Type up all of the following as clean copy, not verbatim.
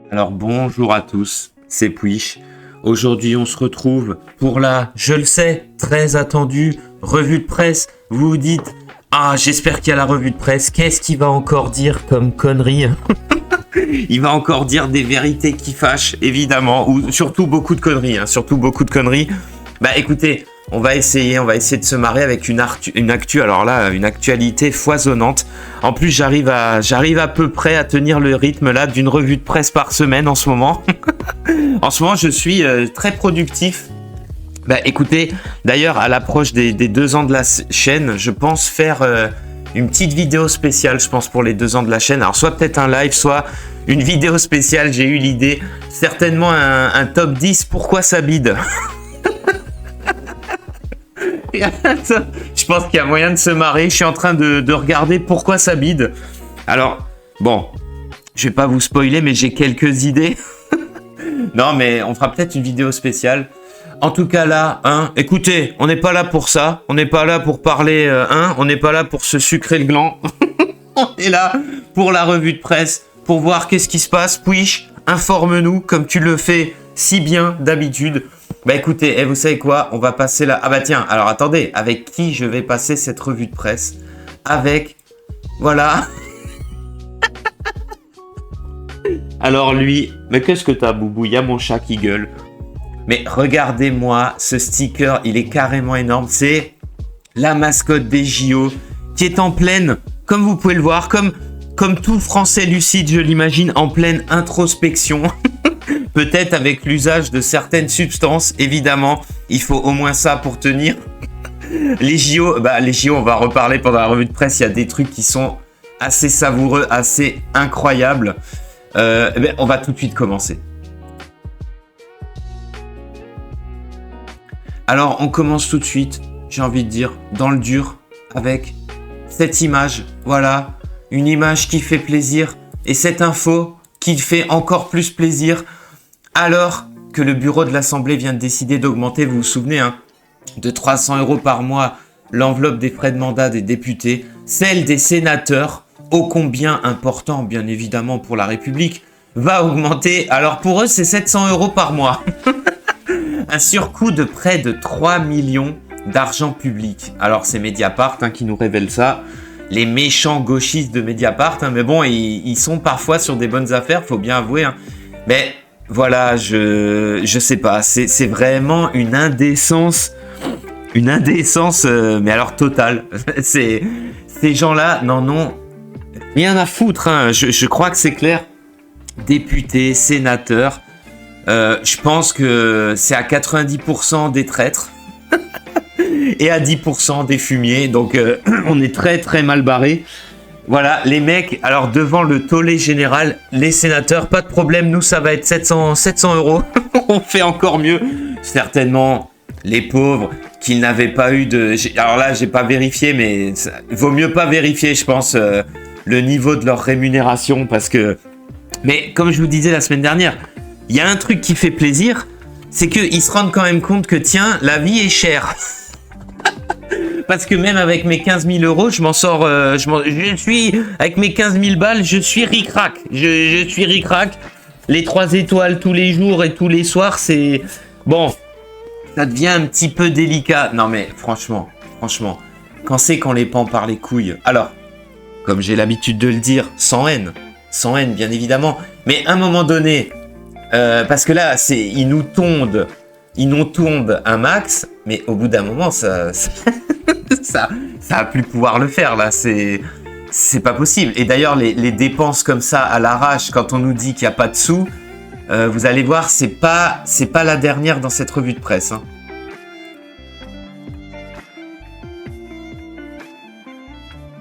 Alors bonjour à tous, c'est Puish. Aujourd'hui on se retrouve pour la, je le sais, très attendue revue de presse. Vous vous dites, ah j'espère qu'il y a la revue de presse, qu'est-ce qu'il va encore dire comme connerie? Il va encore dire des vérités qui fâchent, évidemment, ou surtout beaucoup de conneries, surtout beaucoup de conneries. Bah écoutez, on va essayer de se marrer avec une actu, alors là, une actualité foisonnante. En plus, j'arrive à peu près à tenir le rythme là d'une revue de presse par semaine en ce moment. En ce moment, je suis très productif. Bah écoutez, d'ailleurs, à l'approche des 2 ans de la chaîne, je pense faire une petite vidéo spéciale, je pense, pour les 2 ans de la chaîne. Alors, soit peut-être un live, soit une vidéo spéciale, j'ai eu l'idée. Certainement un top 10, pourquoi ça bide. Je pense qu'il y a moyen de se marrer. Je suis en train de regarder pourquoi ça bide. Alors, bon, je vais pas vous spoiler, mais j'ai quelques idées. Non, mais on fera peut-être une vidéo spéciale. En tout cas là, écoutez, on n'est pas là pour ça. On n'est pas là pour parler, on n'est pas là pour se sucrer le gland. On est là pour la revue de presse, pour voir qu'est-ce qui se passe. Puish, informe-nous comme tu le fais si bien d'habitude. Bah écoutez, vous savez quoi? On va passer là. Ah bah tiens, alors attendez, avec qui je vais passer cette revue de presse? Avec, voilà. Alors lui, mais qu'est-ce que t'as, Boubou? Il y a mon chat qui gueule. Mais regardez-moi, ce sticker, il est carrément énorme. C'est la mascotte des JO qui est en pleine, comme vous pouvez le voir, comme tout Français lucide, je l'imagine, en pleine introspection. Peut-être avec l'usage de certaines substances, évidemment. Il faut au moins ça pour tenir. Les JO, on va reparler pendant la revue de presse. Il y a des trucs qui sont assez savoureux, assez incroyables. On va tout de suite commencer. Alors, on commence tout de suite, j'ai envie de dire, dans le dur, avec cette image. Voilà, une image qui fait plaisir. Et cette info qui fait encore plus plaisir. Alors que le bureau de l'Assemblée vient de décider d'augmenter, vous vous souvenez, de 300 € par mois, l'enveloppe des frais de mandat des députés, celle des sénateurs, ô combien important, bien évidemment, pour la République, va augmenter. Alors pour eux, c'est 700 € par mois. Un surcoût de près de 3 millions d'argent public. Alors c'est Mediapart qui nous révèle ça. Les méchants gauchistes de Mediapart, mais bon, ils sont parfois sur des bonnes affaires, faut bien avouer. Mais voilà, je sais pas, c'est vraiment une indécence, mais alors totale. Ces gens-là n'en ont rien à foutre. Je crois que c'est clair. Députés, sénateurs, je pense que c'est à 90% des traîtres et à 10% des fumiers. Donc on est très très mal barrés. Voilà, les mecs, alors devant le tollé général, les sénateurs, pas de problème, nous ça va être 700 €. On fait encore mieux. Certainement, les pauvres qui n'avaient pas eu de... Alors là, j'ai pas vérifié, mais vaut mieux pas vérifier, je pense, le niveau de leur rémunération, parce que... Mais comme je vous disais la semaine dernière, il y a un truc qui fait plaisir, c'est qu'ils se rendent quand même compte que, tiens, la vie est chère. Parce que même avec mes 15 000 €, je m'en sors... avec mes 15 000 balles, je suis ric-rac. Je suis ric-rac. Les 3 étoiles tous les jours et tous les soirs, c'est... Bon, ça devient un petit peu délicat. Non mais franchement, quand c'est qu'on les pend par les couilles. Alors, comme j'ai l'habitude de le dire, sans haine bien évidemment. Mais à un moment donné, parce que là, ils nous tondent un max, mais au bout d'un moment, ça va plus pouvoir le faire là. C'est pas possible. Et d'ailleurs, les dépenses comme ça à l'arrache, quand on nous dit qu'il n'y a pas de sous, vous allez voir, c'est pas la dernière dans cette revue de presse.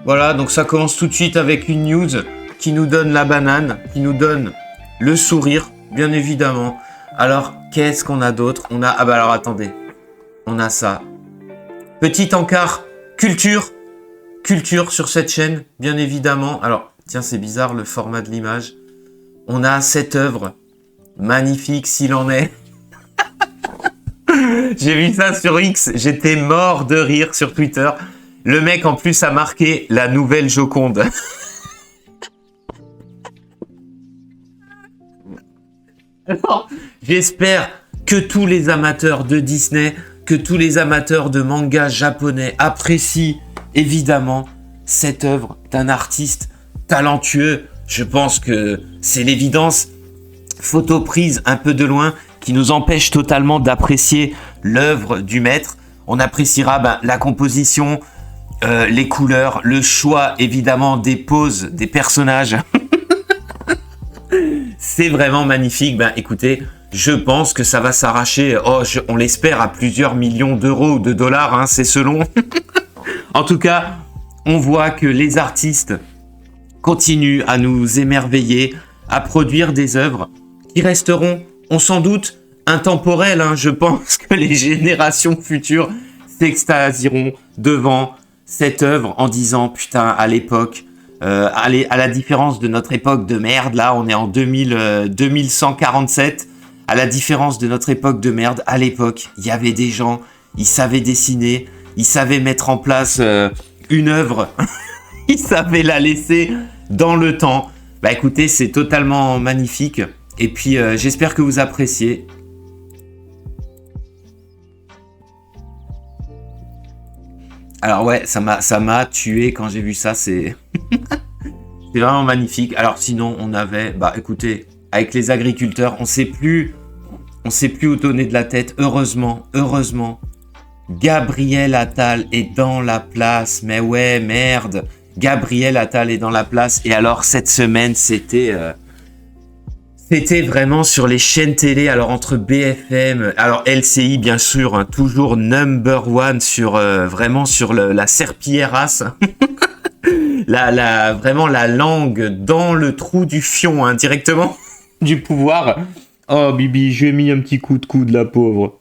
Voilà, donc ça commence tout de suite avec une news qui nous donne la banane, qui nous donne le sourire, bien évidemment. Alors, qu'est-ce qu'on a d'autre? On a... Ah bah alors, attendez. On a ça. Petit encart culture sur cette chaîne, bien évidemment. Alors, tiens, c'est bizarre le format de l'image. On a cette œuvre magnifique, s'il en est. J'ai vu ça sur X, j'étais mort de rire sur Twitter. Le mec, en plus, a marqué la nouvelle Joconde. Alors, j'espère que tous les amateurs de Disney, que tous les amateurs de manga japonais apprécient évidemment cette œuvre d'un artiste talentueux. Je pense que c'est l'évidence. Photo prise un peu de loin qui nous empêche totalement d'apprécier l'œuvre du maître. On appréciera la composition, les couleurs, le choix évidemment des poses des personnages. C'est vraiment magnifique. Écoutez, je pense que ça va s'arracher, on l'espère, à plusieurs millions d'euros ou de dollars, hein, c'est selon. En tout cas, on voit que les artistes continuent à nous émerveiller, à produire des œuvres qui resteront, on s'en doute, intemporelles. Hein. Je pense que les générations futures s'extasieront devant cette œuvre en disant, putain, à l'époque, à la différence de notre époque de merde, là, on est en 2147, à la différence de notre époque de merde, à l'époque, il y avait des gens, ils savaient dessiner, ils savaient mettre en place une œuvre, ils savaient la laisser dans le temps. Écoutez, c'est totalement magnifique. Et puis, j'espère que vous appréciez. Alors ouais, ça m'a tué quand j'ai vu ça. C'est vraiment magnifique. Alors sinon, on avait... écoutez, avec les agriculteurs, on sait plus où donner de la tête. Heureusement, Gabriel Attal est dans la place. Mais ouais, merde. Gabriel Attal est dans la place. Et alors, cette semaine, c'était vraiment sur les chaînes télé. Alors, entre BFM, alors LCI, bien sûr, hein, toujours number one vraiment sur la serpillière race. Vraiment la langue dans le trou du fion, hein, directement du pouvoir. Oh, Bibi, je lui ai mis un petit coup de coude, la pauvre.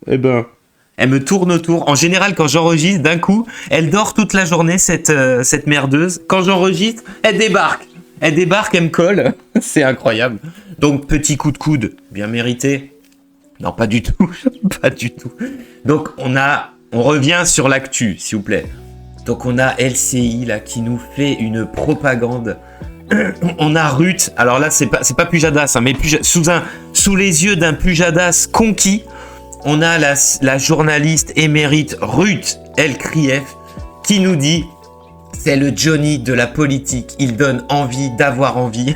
Elle me tourne autour. En général, quand j'enregistre, d'un coup, elle dort toute la journée, cette merdeuse. Quand j'enregistre, elle débarque. Elle me colle. C'est incroyable. Donc, petit coup de coude, bien mérité. Non, pas du tout. Pas du tout. Donc, on revient sur l'actu, s'il vous plaît. Donc, on a LCI, là, qui nous fait une propagande. On a Ruth. Alors là, c'est pas Pujadas, hein, mais sous les yeux d'un Pujadas conquis. On a la journaliste émérite Ruth El-Krief qui nous dit « C'est le Johnny de la politique, il donne envie d'avoir envie. »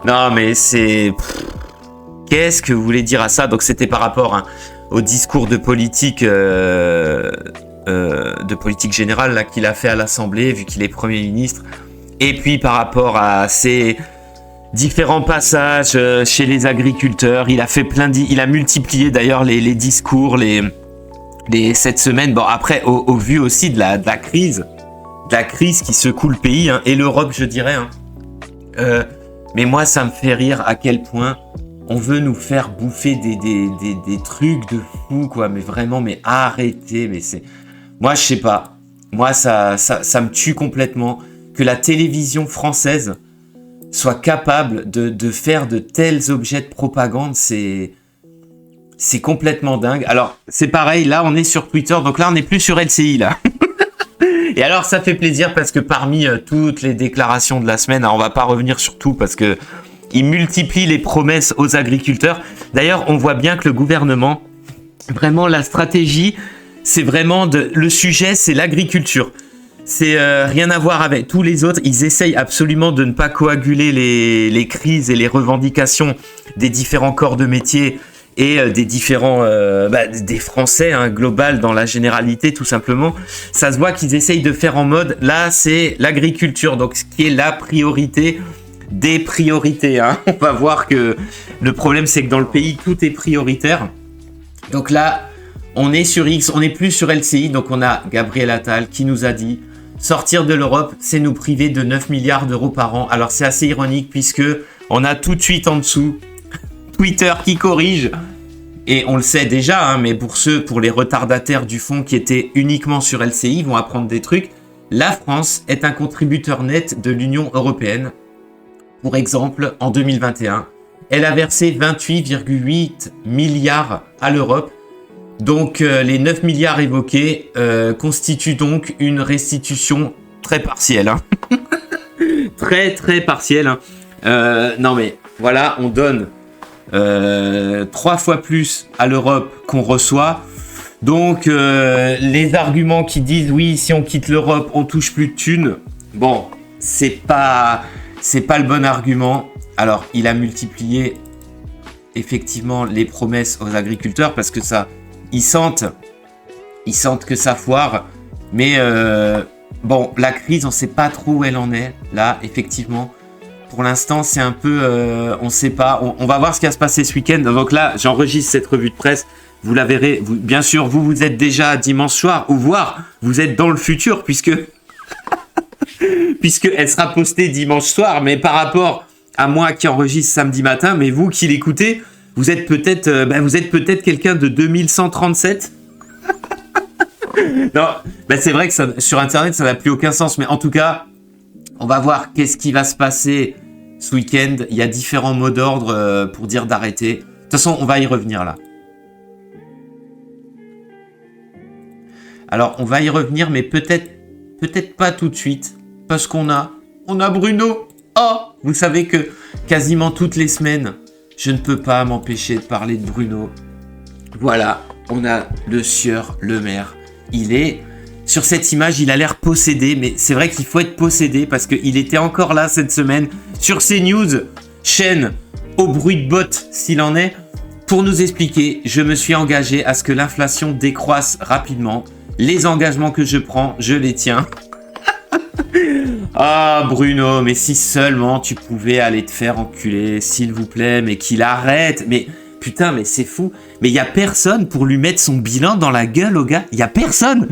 Non mais c'est... Qu'est-ce que vous voulez dire à ça? Donc c'était par rapport au discours de politique générale là, qu'il a fait à l'Assemblée, vu qu'il est Premier ministre. Et puis par rapport à ses... différents passages chez les agriculteurs, il a fait il a multiplié d'ailleurs les discours cette semaine. Bon après au vu aussi de la crise qui secoue le pays, hein, et l'Europe je dirais. Hein. Mais moi ça me fait rire à quel point on veut nous faire bouffer des trucs de fou quoi. Mais vraiment arrêtez. Mais c'est moi je sais pas. Moi ça me tue complètement que la télévision française soit capable de faire de tels objets de propagande, c'est complètement dingue. Alors, c'est pareil, là, on est sur Twitter, donc là, on n'est plus sur LCI, là. Et alors, ça fait plaisir parce que parmi toutes les déclarations de la semaine, alors, on va pas revenir sur tout parce que il multiplie les promesses aux agriculteurs. D'ailleurs, on voit bien que le gouvernement, vraiment, la stratégie, c'est vraiment le sujet, c'est l'agriculture. C'est rien à voir avec tous les autres. Ils essayent absolument de ne pas coaguler les crises et les revendications des différents corps de métier et des différents des Français, hein, global dans la généralité tout simplement. Ça se voit qu'ils essayent de faire en mode là c'est l'agriculture, donc ce qui est la priorité des priorités. Hein. On va voir que le problème c'est que dans le pays tout est prioritaire. Donc là on est sur X, on n'est plus sur LCI, donc on a Gabriel Attal qui nous a dit sortir de l'Europe, c'est nous priver de 9 milliards d'euros par an. Alors c'est assez ironique puisque on a tout de suite en dessous Twitter qui corrige. Et on le sait déjà, hein, mais pour les retardataires du fond qui étaient uniquement sur LCI, ils vont apprendre des trucs. La France est un contributeur net de l'Union européenne. Pour exemple, en 2021, elle a versé 28,8 milliards à l'Europe. Donc les 9 milliards évoqués constituent donc une restitution très partielle. Hein. Très très partielle. Hein. Non mais Voilà, on donne 3 fois plus à l'Europe qu'on reçoit. Donc, les arguments qui disent oui, si on quitte l'Europe, on touche plus de thunes. Bon, c'est pas le bon argument. Alors, il a multiplié effectivement les promesses aux agriculteurs parce que ça, ils sentent que ça foire. Mais bon, la crise, on sait pas trop où elle en est. Là, effectivement, pour l'instant, c'est un peu, on sait pas. On va voir ce qui va se passer ce week-end. Donc là, j'enregistre cette revue de presse. Vous la verrez. Bien sûr, vous êtes déjà dimanche soir, ou voire vous êtes dans le futur puisque elle sera postée dimanche soir. Mais par rapport à moi qui enregistre samedi matin, mais vous qui l'écoutez, vous êtes peut-être quelqu'un de 2137. Non, c'est vrai que ça, sur Internet, ça n'a plus aucun sens. Mais en tout cas, on va voir qu'est-ce qui va se passer ce week-end. Il y a différents mots d'ordre pour dire d'arrêter. De toute façon, on va y revenir là. Alors, on va y revenir, mais peut-être pas tout de suite. Parce qu'on a Bruno. Oh, vous savez que quasiment toutes les semaines, je ne peux pas m'empêcher de parler de Bruno. Voilà, on a le sieur Le Maire. Il est... Sur cette image, il a l'air possédé, mais c'est vrai qu'il faut être possédé parce qu'il était encore là cette semaine sur CNews, chaîne au bruit de bottes s'il en est, pour nous expliquer. Je me suis engagé à ce que l'inflation décroisse rapidement. Les engagements que je prends, je les tiens. Ah Bruno, mais si seulement tu pouvais aller te faire enculer, s'il vous plaît, mais qu'il arrête. Mais putain, mais c'est fou. Mais il y a personne pour lui mettre son bilan dans la gueule au gars. Il y a personne.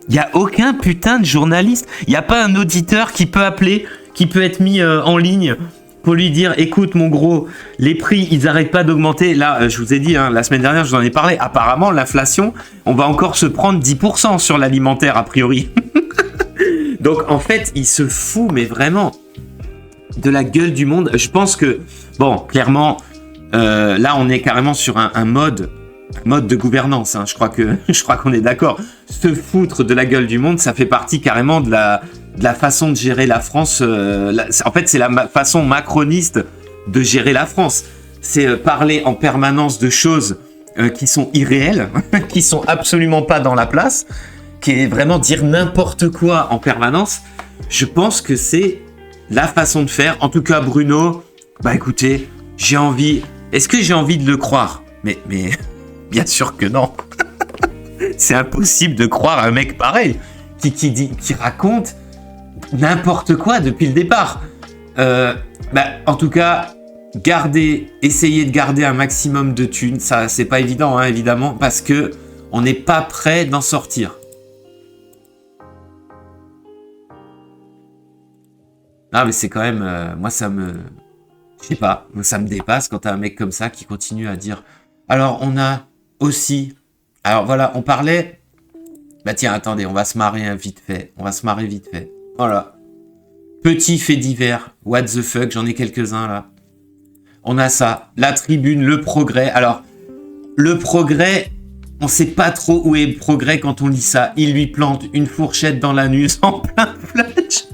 Il y a aucun putain de journaliste. Il y a pas un auditeur qui peut appeler, qui peut être mis en ligne pour lui dire écoute mon gros, les prix ils arrêtent pas d'augmenter. Là, je vous ai dit, la semaine dernière, je vous en ai parlé. Apparemment, l'inflation, on va encore se prendre 10% sur l'alimentaire a priori. Donc en fait, il se fout, mais vraiment, de la gueule du monde. Je pense que, bon, clairement, là, on est carrément sur un mode de gouvernance. Je crois qu'on est d'accord. Se foutre de la gueule du monde, ça fait partie carrément de la façon de gérer la France. En fait, c'est la façon macroniste de gérer la France. C'est parler en permanence de choses qui sont irréelles, qui sont absolument pas dans la place, qui est vraiment dire n'importe quoi en permanence. Je pense que c'est la façon de faire. En tout cas, Bruno, écoutez, est-ce que j'ai envie de le croire ? Mais bien sûr que non. C'est impossible de croire un mec pareil qui raconte n'importe quoi depuis le départ. En tout cas, essayez de garder un maximum de thunes. Ça, c'est pas évident, évidemment, parce que on n'est pas prêt d'en sortir. Ah, mais c'est quand même... moi, ça me... Je sais pas, ça me dépasse quand t'as un mec comme ça qui continue à dire... Alors, on a aussi... Alors, voilà, on parlait... Tiens, attendez, on va se marrer vite fait. Voilà. Petit fait divers. What the fuck, j'en ai quelques-uns, là. On a ça. La Tribune, Le Progrès. Alors, Le Progrès... On sait pas trop où est Le Progrès quand on lit ça. Il lui plante une fourchette dans l'anus en plein flunch.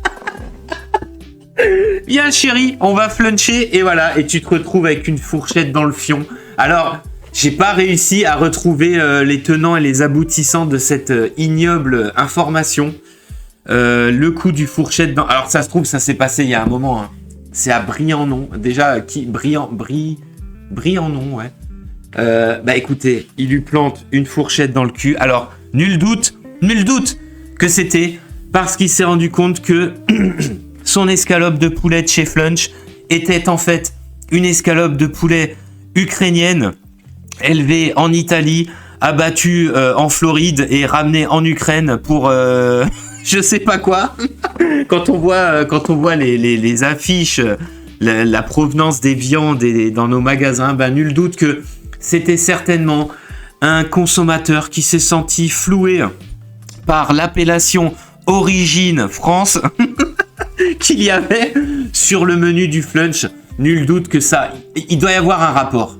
Bien chérie, on va fluncher et voilà, et tu te retrouves avec une fourchette dans le fion. Alors, j'ai pas réussi à retrouver les tenants et les aboutissants de cette ignoble information. Le coup du fourchette dans... Alors ça se trouve, ça s'est passé il y a un moment. C'est à Briançon. Déjà, Briançon, ouais. Écoutez, il lui plante une fourchette dans le cul. Alors, nul doute que c'était parce qu'il s'est rendu compte que... Son escalope de poulet de chez Flunch était en fait une escalope de poulet ukrainienne élevée en Italie, abattue en Floride et ramenée en Ukraine pour je sais pas quoi. Quand on voit les affiches, la provenance des viandes dans nos magasins, nul doute que c'était certainement un consommateur qui s'est senti floué par l'appellation Origine France qu'il y avait sur le menu du Flunch. Nul doute que ça... Il doit y avoir un rapport.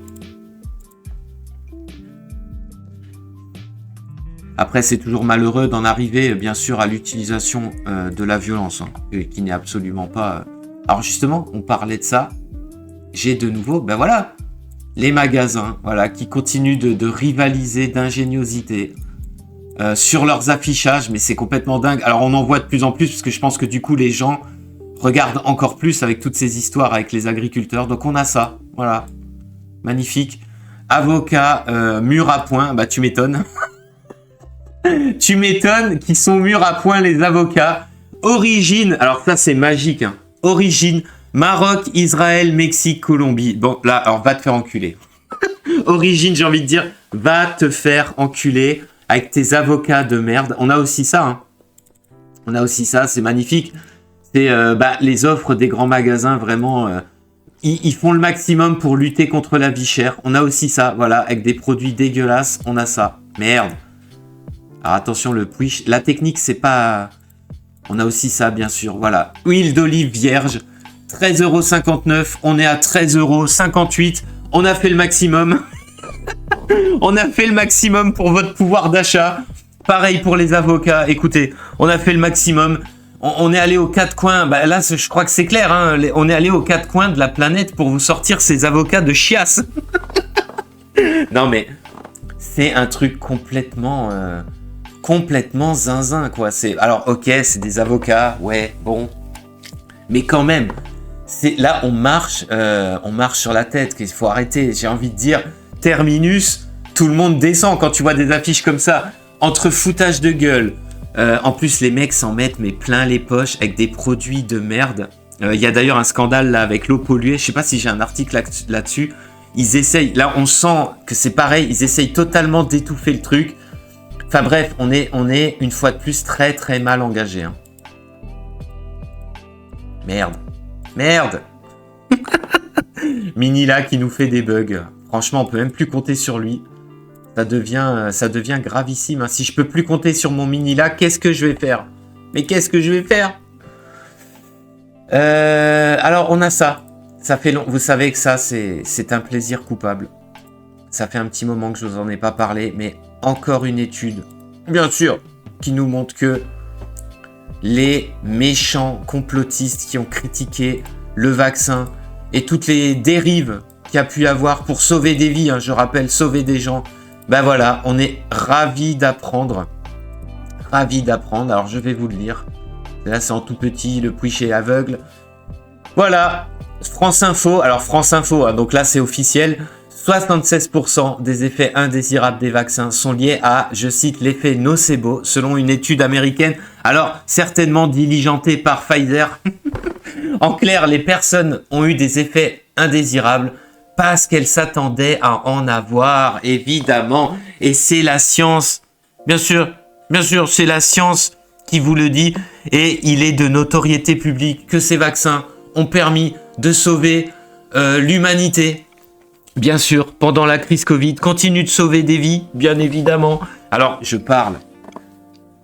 Après, c'est toujours malheureux d'en arriver, bien sûr, à l'utilisation de la violence, qui n'est absolument pas... Alors justement, on parlait de ça. j'ai de nouveau, ben voilà, les magasins, voilà, qui continuent de rivaliser d'ingéniosité sur leurs affichages, mais c'est complètement dingue. Alors on en voit de plus en plus, parce que je pense que du coup les gens regardent encore plus avec toutes ces histoires avec les agriculteurs. Donc on a ça, voilà, magnifique. Avocats mûrs à point, bah tu m'étonnes. Tu m'étonnes qu'ils sont mûrs à point les avocats. Origine, alors ça c'est magique, hein. Origine, Maroc, Israël, Mexique, Colombie. Bon là, alors va te faire enculer. Origine, j'ai envie de dire, va te faire enculer avec tes avocats de merde. On a aussi ça, hein. On a aussi ça, c'est magnifique. C'est les offres des grands magasins, vraiment, ils font le maximum pour lutter contre la vie chère. On a aussi ça, voilà, avec des produits dégueulasses, on a ça. Merde. Alors attention, le push, la technique, c'est pas... On a aussi ça, bien sûr, voilà. Huile d'olive vierge, 13,59 €, on est à 13,58 €. On a fait le maximum. On a fait le maximum pour votre pouvoir d'achat. Pareil pour les avocats. Écoutez, on a fait le maximum. On est allé aux quatre coins. Bah là, je crois que c'est clair. Hein. On est allé aux quatre coins de la planète pour vous sortir ces avocats de chiasse. Non mais c'est un truc complètement zinzin quoi. C'est alors ok, c'est des avocats. Ouais, bon. Mais quand même, c'est là on marche sur la tête. Il faut arrêter. J'ai envie de dire. Terminus, tout le monde descend quand tu vois des affiches comme ça, entre foutage de gueule. En plus, les mecs s'en mettent mais plein les poches avec des produits de merde. Il y a d'ailleurs un scandale là avec l'eau polluée. Je sais pas si j'ai un article là-dessus. Ils essayent, là on sent que c'est pareil, ils essayent totalement d'étouffer le truc. Enfin bref, on est une fois de plus très très mal engagé. Hein. Merde. Minila qui nous fait des bugs. Franchement, on peut même plus compter sur lui. Ça devient gravissime. Hein. Si je peux plus compter sur mon Minila, qu'est-ce que je vais faire? Mais qu'est-ce que je vais faire? Alors, on a ça. Ça fait long. Vous savez que ça, c'est un plaisir coupable. Ça fait un petit moment que je vous en ai pas parlé, mais encore une étude, bien sûr, qui nous montre que les méchants complotistes qui ont critiqué le vaccin et toutes les dérives qu'il y a pu avoir pour sauver des vies, hein, je rappelle, sauver des gens. Ben voilà, on est ravis d'apprendre. Alors je vais vous le lire. Là c'est en tout petit, le push est aveugle. Voilà, France Info. Alors France Info, hein, donc là c'est officiel. 76% des effets indésirables des vaccins sont liés à, je cite, l'effet nocebo, selon une étude américaine. Alors certainement diligentée par Pfizer. En clair, les personnes ont eu des effets indésirables parce qu'elles s'attendaient à en avoir, évidemment. Et c'est la science, bien sûr, c'est la science qui vous le dit. Et il est de notoriété publique que ces vaccins ont permis de sauver l'humanité. Bien sûr, pendant la crise Covid, continue de sauver des vies, bien évidemment. Alors, je parle.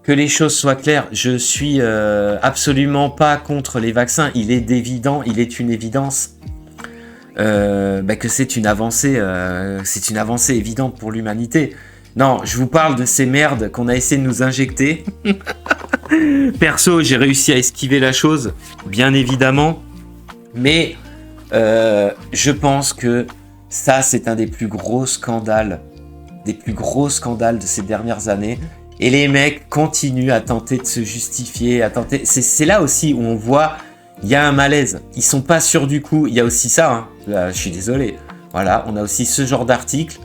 Que les choses soient claires, je suis absolument pas contre les vaccins. Il est une évidence. Que c'est une avancée évidente pour l'humanité. Non, je vous parle de ces merdes qu'on a essayé de nous injecter. Perso, j'ai réussi à esquiver la chose, bien évidemment, mais je pense que ça, c'est un des plus gros scandales de ces dernières années. Et les mecs continuent à tenter de se justifier, C'est là aussi où on voit... Il y a un malaise. Ils sont pas sûrs du coup. Il y a aussi ça. Hein. Là, je suis désolé. Voilà, on a aussi ce genre d'article.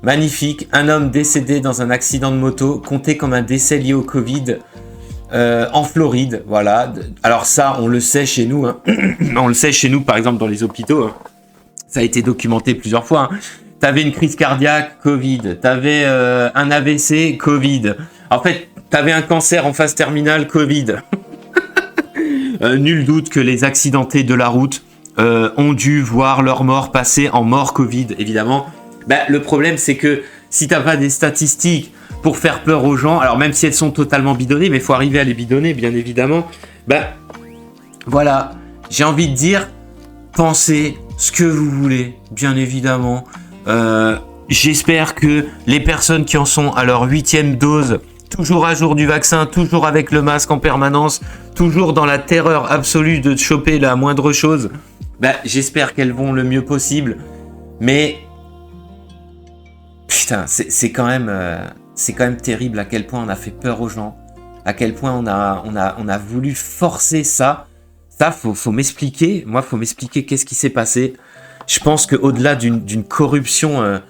Magnifique. Un homme décédé dans un accident de moto, compté comme un décès lié au Covid en Floride. Voilà. Alors ça, on le sait chez nous. Hein. On le sait chez nous, par exemple, dans les hôpitaux. Hein. Ça a été documenté plusieurs fois. Hein. T'avais une crise cardiaque, Covid. T'avais un AVC, Covid. En fait, t'avais un cancer en phase terminale, Covid. Nul doute que les accidentés de la route ont dû voir leur mort passer en mort Covid, évidemment. Le problème, c'est que si t'as pas des statistiques pour faire peur aux gens, alors même si elles sont totalement bidonnées, mais il faut arriver à les bidonner, bien évidemment. Voilà, j'ai envie de dire, pensez ce que vous voulez, bien évidemment. J'espère que les personnes qui en sont à leur 8e dose, toujours à jour du vaccin, toujours avec le masque en permanence, toujours dans la terreur absolue de choper la moindre chose, j'espère qu'elles vont le mieux possible. Mais putain, c'est quand même terrible à quel point on a fait peur aux gens, à quel point on a voulu forcer ça. Ça, faut m'expliquer. Moi, faut m'expliquer qu'est-ce qui s'est passé. Je pense qu'au-delà d'une corruption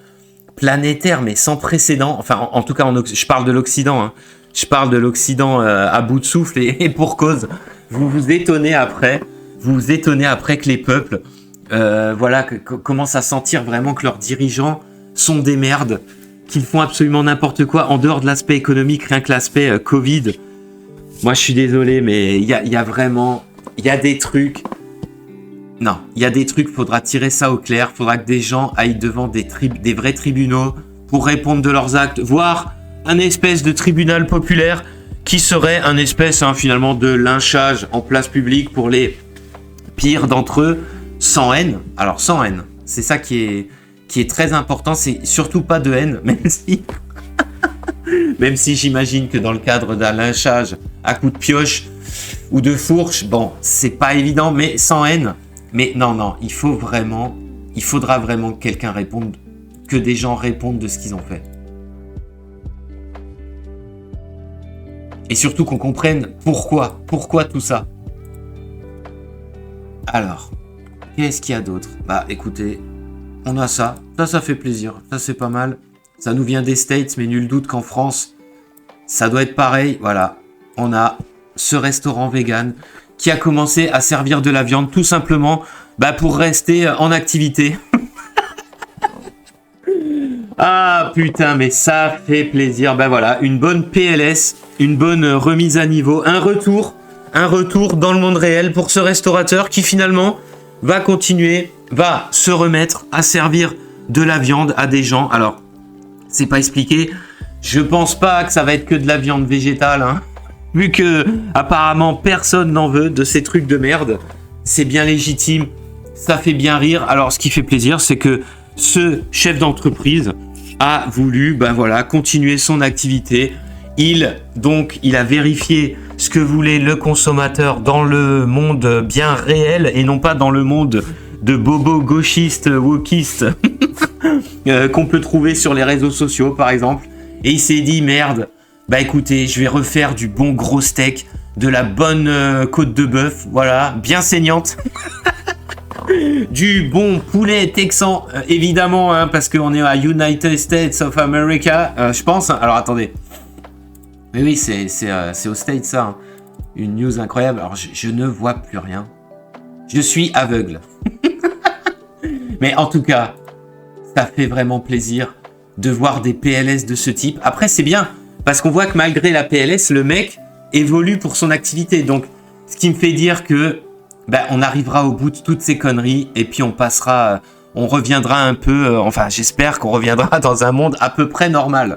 planétaire, mais sans précédent, enfin, en tout cas, je parle de l'Occident, hein. Je parle de l'Occident à bout de souffle et pour cause. Vous vous étonnez après que les peuples, commencent à sentir vraiment que leurs dirigeants sont des merdes, qu'ils font absolument n'importe quoi en dehors de l'aspect économique, rien que l'aspect Covid. Moi, je suis désolé, mais il y a des trucs. Non, il y a des trucs, faudra tirer ça au clair, faudra que des gens aillent devant des vrais tribunaux pour répondre de leurs actes, voire un espèce de tribunal populaire qui serait un espèce finalement de lynchage en place publique pour les pires d'entre eux, sans haine. Alors sans haine, c'est ça qui est très important, c'est surtout pas de haine, même si j'imagine que dans le cadre d'un lynchage à coups de pioche ou de fourche, bon, c'est pas évident, mais sans haine. Mais non, il faudra vraiment que quelqu'un réponde, que des gens répondent de ce qu'ils ont fait. Et surtout qu'on comprenne pourquoi tout ça. Alors, qu'est-ce qu'il y a d'autre ? Écoutez, on a ça fait plaisir, ça c'est pas mal. Ça nous vient des States, mais nul doute qu'en France, ça doit être pareil. Voilà, on a ce restaurant vegan qui a commencé à servir de la viande tout simplement pour rester en activité. Ah putain, mais ça fait plaisir. Voilà, une bonne PLS, une bonne remise à niveau, un retour dans le monde réel pour ce restaurateur qui finalement va se remettre à servir de la viande à des gens. Alors, c'est pas expliqué. Je pense pas que ça va être que de la viande végétale, hein. Vu que apparemment personne n'en veut de ces trucs de merde, c'est bien légitime, ça fait bien rire. Alors ce qui fait plaisir, c'est que ce chef d'entreprise a voulu continuer son activité. Il a vérifié ce que voulait le consommateur dans le monde bien réel et non pas dans le monde de bobos gauchistes, wokistes qu'on peut trouver sur les réseaux sociaux par exemple. Et il s'est dit merde. Écoutez, je vais refaire du bon gros steak, de la bonne côte de bœuf, voilà, bien saignante. Du bon poulet texan, évidemment, hein, parce qu'on est à United States of America, je pense. Alors attendez. Oui, c'est aux States ça. Hein. Une news incroyable. Alors je ne vois plus rien. Je suis aveugle. Mais en tout cas, ça fait vraiment plaisir de voir des PLS de ce type. Après, c'est bien. Parce qu'on voit que malgré la PLS, le mec évolue pour son activité. Donc, ce qui me fait dire que on arrivera au bout de toutes ces conneries et puis on reviendra un peu, j'espère qu'on reviendra dans un monde à peu près normal.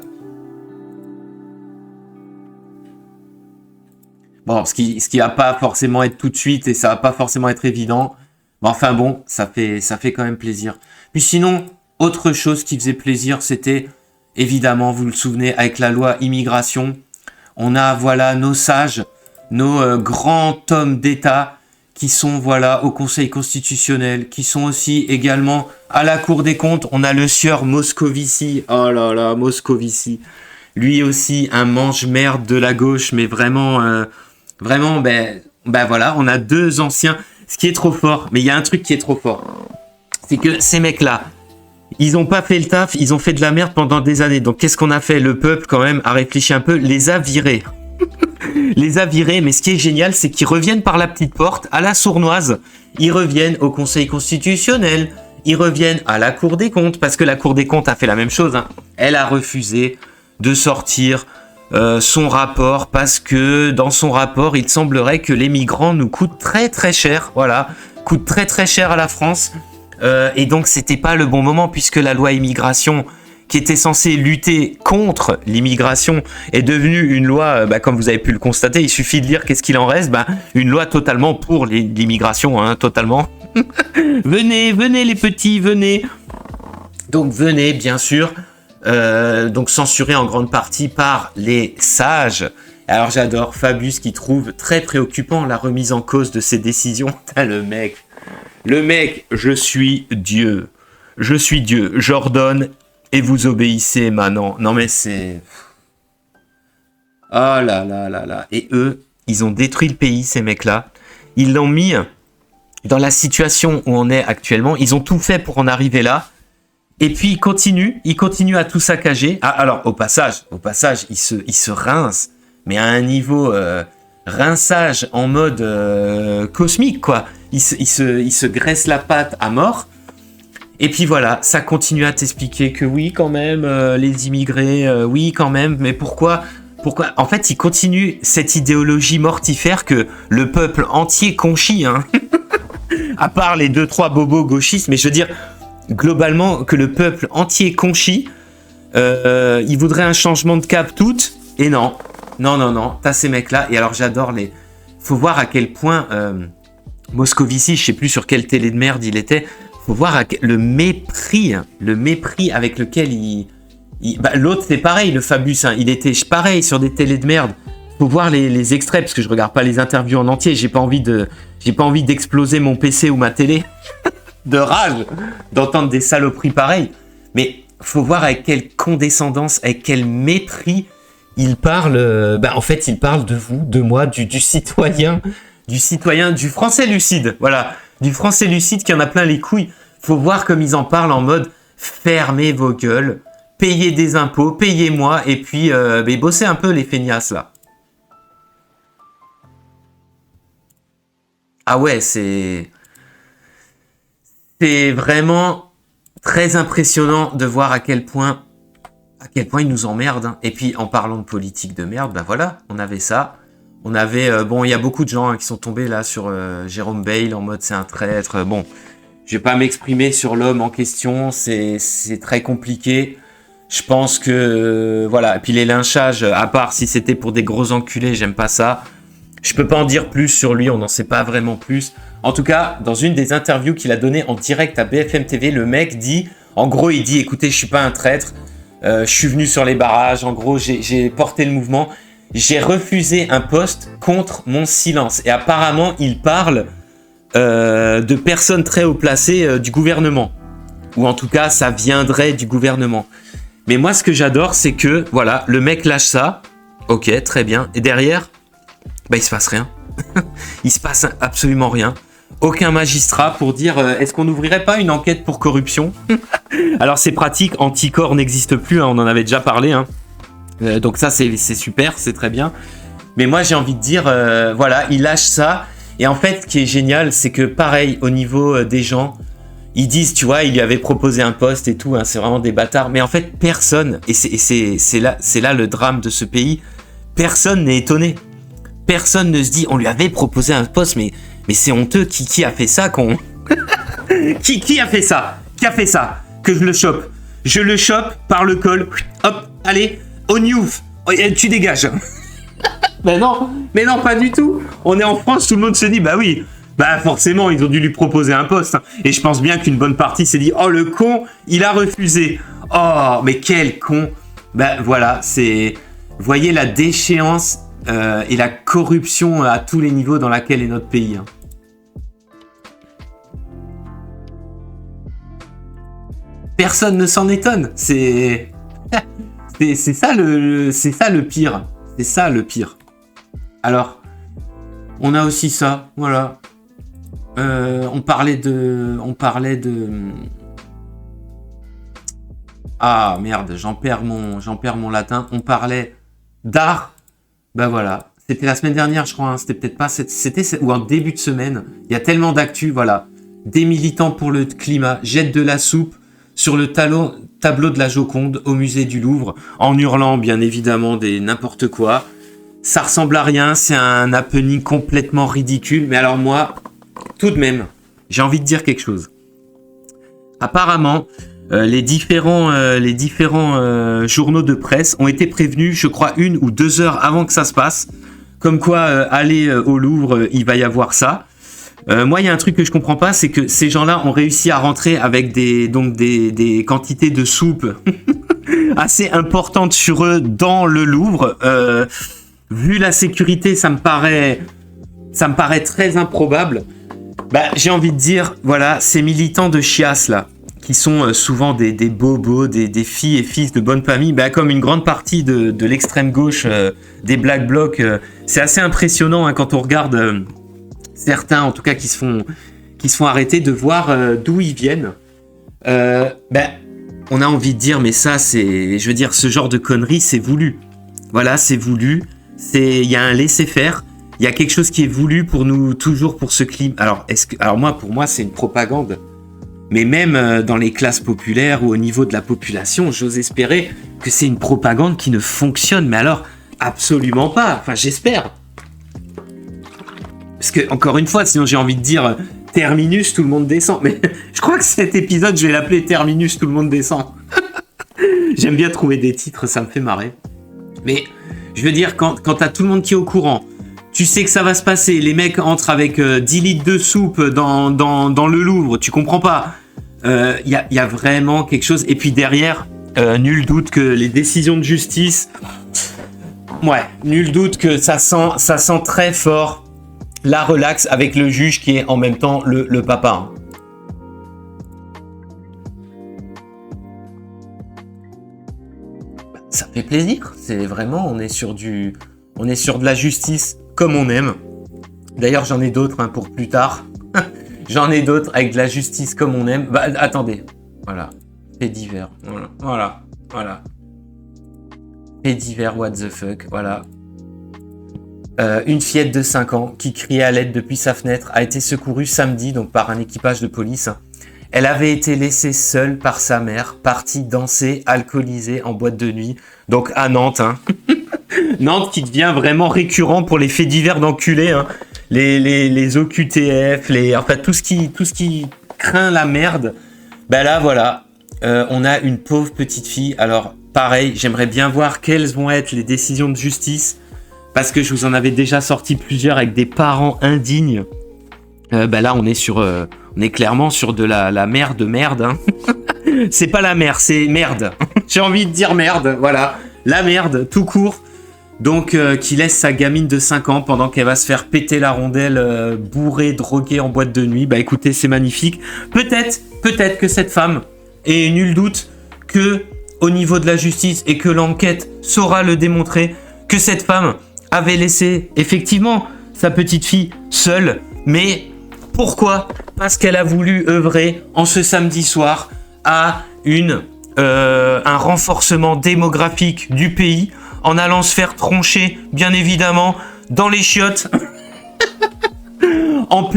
Bon, ce qui va pas forcément être tout de suite et ça va pas forcément être évident. Mais ça fait quand même plaisir. Puis sinon, autre chose qui faisait plaisir, c'était évidemment, vous le souvenez, avec la loi immigration, on a nos sages, nos grands hommes d'État qui sont au Conseil constitutionnel, qui sont aussi également à la Cour des comptes. On a le sieur Moscovici, oh là là, Moscovici, lui aussi un mange-merde de la gauche, mais vraiment, on a deux anciens. Ce qui est trop fort, mais il y a un truc qui est trop fort, c'est que ces mecs-là, ils ont pas fait le taf, ils ont fait de la merde pendant des années. Donc qu'est-ce qu'on a fait ? Le peuple quand même a réfléchi un peu, les a virés. Mais ce qui est génial, c'est qu'ils reviennent par la petite porte, à la sournoise. Ils reviennent au Conseil constitutionnel, ils reviennent à la Cour des comptes, parce que la Cour des comptes a fait la même chose. Hein. Elle a refusé de sortir son rapport, parce que dans son rapport, il semblerait que les migrants nous coûtent très très cher. Voilà, coûtent très très cher à la France. Et donc c'était pas le bon moment puisque la loi immigration qui était censée lutter contre l'immigration est devenue une loi, comme vous avez pu le constater, il suffit de lire qu'est-ce qu'il en reste, une loi totalement pour l'immigration, hein, totalement. Venez les petits, venez. Donc venez bien sûr, donc censuré en grande partie par les sages. Alors j'adore Fabius qui trouve très préoccupant la remise en cause de ces décisions. Le mec, Le mec, je suis Dieu. Je suis Dieu. J'ordonne et vous obéissez maintenant. Non mais c'est... Oh là là là là. Et eux, ils ont détruit le pays, ces mecs-là. Ils l'ont mis dans la situation où on est actuellement. Ils ont tout fait pour en arriver là. Et puis ils continuent à tout saccager. Ah, alors au passage, ils se rincent, mais à un niveau rinçage en mode cosmique quoi. Ils se graissent la patte à mort. Et puis voilà, ça continue à t'expliquer que oui quand même les immigrés, oui quand même, mais pourquoi en fait ils continuent cette idéologie mortifère que le peuple entier conchit, hein. À part les 2-3 bobos gauchistes, mais je veux dire globalement que le peuple entier conchit, il voudrait un changement de cap tout, et non, t'as ces mecs-là, et alors j'adore les... Faut voir à quel point Moscovici, je sais plus sur quelle télé de merde il était, faut voir le mépris avec lequel bah, l'autre c'est pareil, le Fabius, hein, il était pareil sur des télés de merde. Faut voir les extraits, parce que je regarde pas les interviews en entier, j'ai pas envie d'exploser mon PC ou ma télé. De rage d'entendre des saloperies pareilles, mais faut voir avec quelle condescendance, avec quel mépris il parle. En fait, il parle de vous, de moi, du citoyen, du français lucide, voilà, du français lucide qui en a plein les couilles. Faut voir comme ils en parlent en mode fermez vos gueules, payez des impôts, payez-moi, et puis bossez un peu les feignasses là. Ah ouais, c'est vraiment très impressionnant de voir à quel point ils nous emmerdent, hein. Et puis en parlant de politique de merde, bah voilà, on avait ça. On avait il y a beaucoup de gens qui sont tombés là sur Jérôme Bale en mode c'est un traître. Bon, je vais pas m'exprimer sur l'homme en question, c'est très compliqué. Je pense que voilà, et puis les lynchages, à part si c'était pour des gros enculés, j'aime pas ça. Je peux pas en dire plus sur lui, on n'en sait pas vraiment plus. En tout cas, dans une des interviews qu'il a données en direct à BFM TV, le mec dit, en gros, il dit, écoutez, je suis pas un traître, je suis venu sur les barrages, en gros, j'ai porté le mouvement, j'ai refusé un poste contre mon silence. Et apparemment, il parle de personnes très haut placées du gouvernement. Ou en tout cas, ça viendrait du gouvernement. Mais moi, ce que j'adore, c'est que, voilà, le mec lâche ça, ok, très bien, et derrière, il se passe rien. Il se passe absolument rien. Aucun magistrat pour dire est-ce qu'on n'ouvrirait pas une enquête pour corruption. Alors c'est pratique, Anticor n'existe plus, hein, on en avait déjà parlé. Hein. Donc ça c'est super, c'est très bien. Mais moi j'ai envie de dire, voilà, il lâche ça. Et en fait, ce qui est génial, c'est que pareil, au niveau des gens, ils disent, tu vois, il lui avait proposé un poste et tout, hein, c'est vraiment des bâtards. Mais en fait, personne, et c'est là le drame de ce pays, personne n'est étonné. Personne ne se dit, on lui avait proposé un poste, mais c'est honteux, qui a fait ça, qu'on... qui a fait ça? Qui a fait ça? Que je le chope. Je le chope par le col, hop, allez, au news, tu dégages. Mais non, pas du tout. On est en France, tout le monde se dit, bah oui, bah forcément, ils ont dû lui proposer un poste. Hein. Et je pense bien qu'une bonne partie s'est dit, oh le con, il a refusé. Oh, mais quel con. Bah voilà, c'est... Voyez la déchéance... et la corruption à tous les niveaux dans laquelle est notre pays. Hein. Personne ne s'en étonne. C'est ça le pire. C'est ça le pire. Alors, on a aussi ça. Voilà. On parlait de. Ah merde, j'en perds mon latin. On parlait d'art. Bah voilà, c'était la semaine dernière, je crois, hein. C'était peut-être pas, c'était ou en début de semaine. Il y a tellement d'actu, voilà. Des militants pour le climat jettent de la soupe sur le tableau de la Joconde au musée du Louvre, en hurlant bien évidemment des n'importe quoi. Ça ressemble à rien, c'est un happening complètement ridicule. Mais alors moi, tout de même, j'ai envie de dire quelque chose. Apparemment, les différents journaux de presse ont été prévenus, je crois, 1 ou 2 heures avant que ça se passe. Comme quoi, aller au Louvre, il va y avoir ça. Moi, il y a un truc que je comprends pas, c'est que ces gens-là ont réussi à rentrer avec des quantités de soupe assez importantes sur eux dans le Louvre. Vu la sécurité, ça me paraît très improbable. Bah, j'ai envie de dire, voilà, ces militants de chiasse là, qui sont souvent des bobos, des filles et fils de bonne famille, bah, comme une grande partie de l'extrême gauche, des Black Blocs, c'est assez impressionnant hein, quand on regarde certains, en tout cas, qui se font arrêter, de voir d'où ils viennent. Bah, on a envie de dire, mais ça, c'est, je veux dire, ce genre de conneries, c'est voulu. Voilà, c'est voulu. Il y a un laisser-faire. Il y a quelque chose qui est voulu pour nous, toujours pour ce climat. Alors pour moi, c'est une propagande. Mais même dans les classes populaires ou au niveau de la population, j'ose espérer que c'est une propagande qui ne fonctionne. Mais alors, absolument pas. Enfin, j'espère. Parce que, encore une fois, sinon j'ai envie de dire Terminus, tout le monde descend. Mais je crois que cet épisode, je vais l'appeler Terminus, tout le monde descend. J'aime bien trouver des titres, ça me fait marrer. Mais je veux dire, quand t'as tout le monde qui est au courant, tu sais que ça va se passer, les mecs entrent avec 10 litres de soupe dans le Louvre, tu comprends pas. Y a vraiment quelque chose. Et puis derrière, nul doute que les décisions de justice, ouais, nul doute que ça sent très fort la relaxe avec le juge qui est en même temps le papa. Ça fait plaisir, c'est vraiment, on est sur de la justice comme on aime. D'ailleurs, j'en ai d'autres hein, pour plus tard. J'en ai d'autres avec de la justice comme on aime. Bah, attendez, voilà, faits divers, voilà. Faits divers, what the fuck, voilà. Une fillette de 5 ans qui criait à l'aide depuis sa fenêtre a été secourue samedi donc par un équipage de police. Elle avait été laissée seule par sa mère, partie danser, alcoolisée en boîte de nuit. Donc à Nantes, hein. Nantes qui devient vraiment récurrent pour les faits divers d'enculés, hein. Les OQTF, enfin tout ce qui craint la merde. Ben là voilà, on a une pauvre petite fille. Alors pareil, j'aimerais bien voir quelles vont être les décisions de justice. Parce que je vous en avais déjà sorti plusieurs avec des parents indignes. Là, on est clairement sur de la mère de merde. Hein. C'est pas la mère, c'est merde. J'ai envie de dire merde, voilà. La merde, tout court. Donc, qui laisse sa gamine de 5 ans pendant qu'elle va se faire péter la rondelle, bourrée, droguée en boîte de nuit. Bah écoutez, c'est magnifique. Peut-être que cette femme, et nul doute que au niveau de la justice et que l'enquête saura le démontrer, que cette femme avait laissé effectivement sa petite fille seule, mais pourquoi ? Parce qu'elle a voulu œuvrer en ce samedi soir à un renforcement démographique du pays en allant se faire troncher, bien évidemment, dans les chiottes.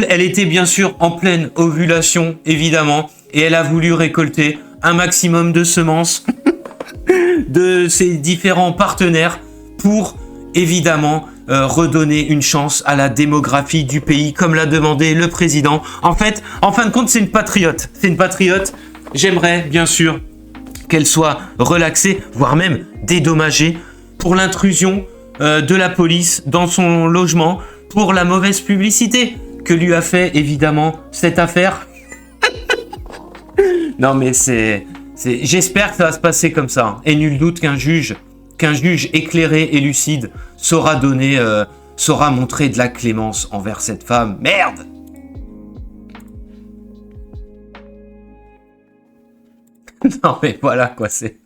Elle était bien sûr en pleine ovulation, évidemment, et elle a voulu récolter un maximum de semences de ses différents partenaires pour évidemment redonner une chance à la démographie du pays comme l'a demandé le président. En fin de compte, c'est une patriote. J'aimerais bien sûr qu'elle soit relaxée, voire même dédommagée pour l'intrusion de la police dans son logement, pour la mauvaise publicité que lui a fait évidemment cette affaire. Non mais j'espère que ça va se passer comme ça. Et nul doute qu'un juge éclairé et lucide saura montrer de la clémence envers cette femme. Merde! Non mais voilà quoi, c'est...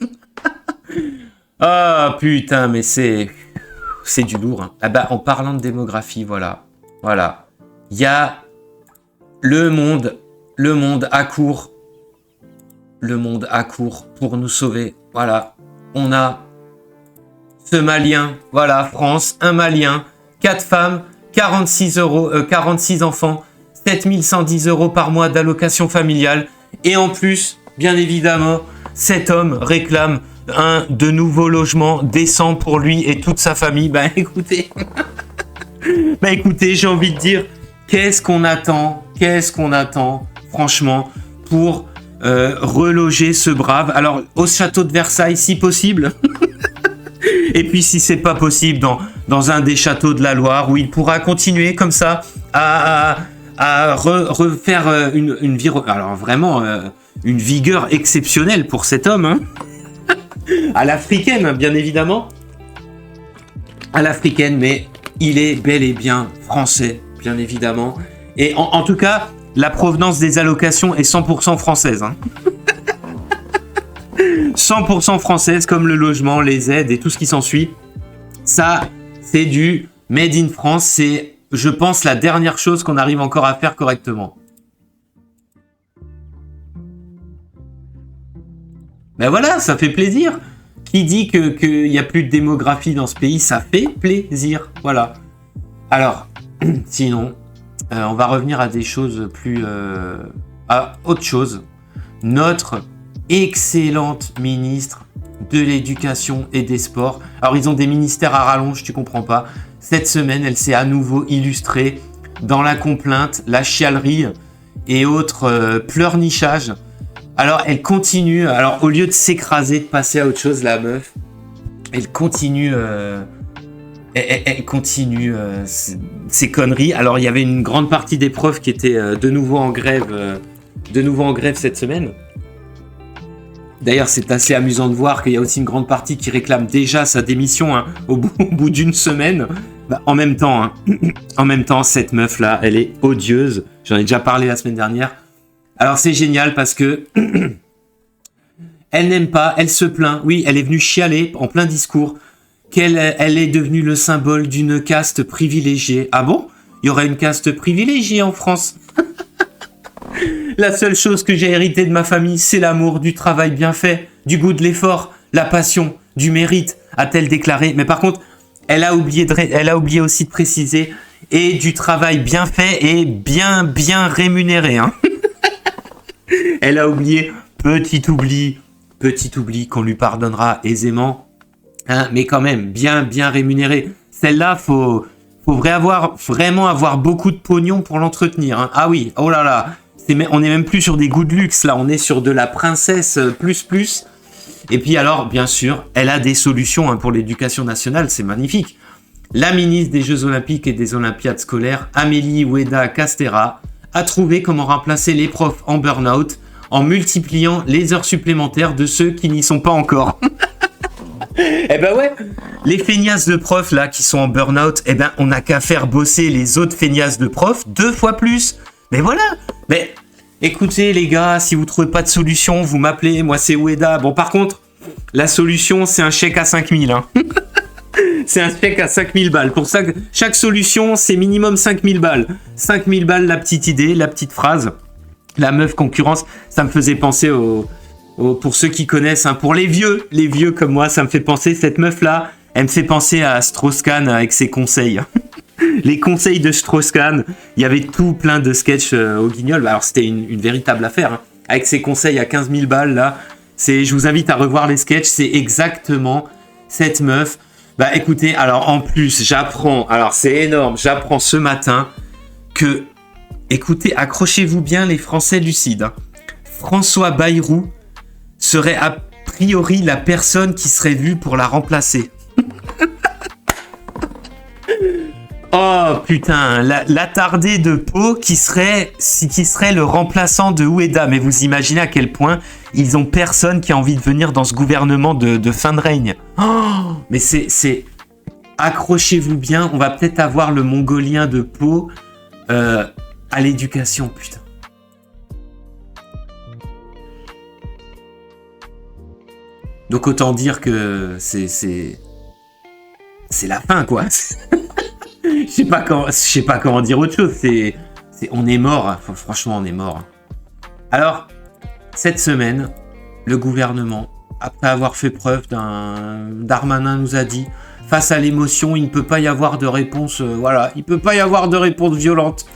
Ah putain, mais c'est du lourd. Hein. Ah bah en parlant de démographie, voilà. Il y a le monde accourt. Le monde accourt pour nous sauver. Voilà. On a ce Malien, voilà, France, un Malien, 4 femmes, 46 enfants, 7110 € par mois d'allocation familiale. Et en plus, bien évidemment, cet homme réclame de nouveaux logements décents pour lui et toute sa famille. Bah écoutez, j'ai envie de dire, qu'est-ce qu'on attend, franchement, pour reloger ce brave. Alors, au château de Versailles, si possible. Et puis, si c'est pas possible, dans un des châteaux de la Loire, où il pourra continuer comme ça à refaire une vie. Alors, vraiment, une vigueur exceptionnelle pour cet homme. Hein. À l'africaine, bien évidemment. À l'africaine, mais il est bel et bien français, bien évidemment. Et en tout cas, la provenance des allocations est 100% française. Hein. 100% française, comme le logement, les aides et tout ce qui s'ensuit. Ça, c'est du made in France. C'est, je pense, la dernière chose qu'on arrive encore à faire correctement. Ben voilà, ça fait plaisir. Qui dit qu'il n'y a plus de démographie dans ce pays, ça fait plaisir. Voilà. Alors, sinon, on va revenir à des choses plus... à autre chose. Notre excellente ministre de l'Éducation et des Sports. Alors, ils ont des ministères à rallonge, tu comprends pas. Cette semaine, elle s'est à nouveau illustrée dans la complainte, la chialerie et autres pleurnichages. Alors, elle continue. Alors, au lieu de s'écraser, de passer à autre chose, la meuf, elle continue... Elle continue ses conneries. Alors, il y avait une grande partie des profs qui étaient de nouveau en grève cette semaine. D'ailleurs, c'est assez amusant de voir qu'il y a aussi une grande partie qui réclame déjà sa démission hein, au bout d'une semaine. Bah, en même temps, cette meuf-là, elle est odieuse. J'en ai déjà parlé la semaine dernière. Alors, c'est génial parce que elle n'aime pas, elle se plaint. Oui, elle est venue chialer en plein discours qu'elle est devenue le symbole d'une caste privilégiée. Ah bon ? Il y aurait une caste privilégiée en France. La seule chose que j'ai héritée de ma famille, c'est l'amour, du travail bien fait, du goût de l'effort, la passion, du mérite, a-t-elle déclaré. Mais par contre, elle a oublié aussi de préciser, et du travail bien fait et bien rémunéré. Hein. Elle a oublié, petit oubli qu'on lui pardonnera aisément. Hein, mais quand même, bien rémunéré. Celle-là, faut vraiment avoir beaucoup de pognon pour l'entretenir. Hein. Ah oui, oh là là, on est même plus sur des goûts de luxe, là, on est sur de la princesse plus. Et puis alors, bien sûr, elle a des solutions hein, pour l'éducation nationale, c'est magnifique. La ministre des Jeux Olympiques et des Olympiades scolaires, Amélie Ouéda Castera, a trouvé comment remplacer les profs en burn-out en multipliant les heures supplémentaires de ceux qui n'y sont pas encore. Eh ben ouais, les feignasses de profs là qui sont en burn-out, eh ben on n'a qu'à faire bosser les autres feignasses de profs 2 fois plus. Mais voilà. Mais écoutez les gars, si vous trouvez pas de solution, vous m'appelez, moi c'est Ouéda. Bon par contre, la solution c'est un chèque à 5000 hein. C'est un chèque à 5000 balles. Pour ça, chaque solution c'est minimum 5000 balles. 5000 balles la petite idée, la petite phrase. La meuf concurrence, ça me faisait penser pour ceux qui connaissent, hein, pour les vieux comme moi, ça me fait penser, cette meuf-là, elle me fait penser à Strauss-Kahn avec ses conseils. Les conseils de Strauss-Kahn, il y avait tout plein de sketchs au Guignol. Alors c'était une véritable affaire, hein. Avec ses conseils à 15 000 balles, là, je vous invite à revoir les sketchs, c'est exactement cette meuf. Bah écoutez, alors en plus, j'apprends, alors c'est énorme, j'apprends ce matin que, écoutez, accrochez-vous bien les Français lucides, hein. François Bayrou serait a priori la personne qui serait vue pour la remplacer. Oh putain, l'attardé de Pau qui serait le remplaçant de Ouéda. Mais vous imaginez à quel point ils ont personne qui a envie de venir dans ce gouvernement de fin de règne. Oh, mais c'est... Accrochez-vous bien, on va peut-être avoir le Mongolien de Pau à l'éducation, putain. Donc autant dire que c'est la fin quoi. Je sais pas comment dire autre chose. On est mort. Franchement, on est mort. Alors cette semaine, le gouvernement, après avoir fait preuve Darmanin nous a dit, face à l'émotion, il ne peut pas y avoir de réponse. Voilà, il peut pas y avoir de réponse violente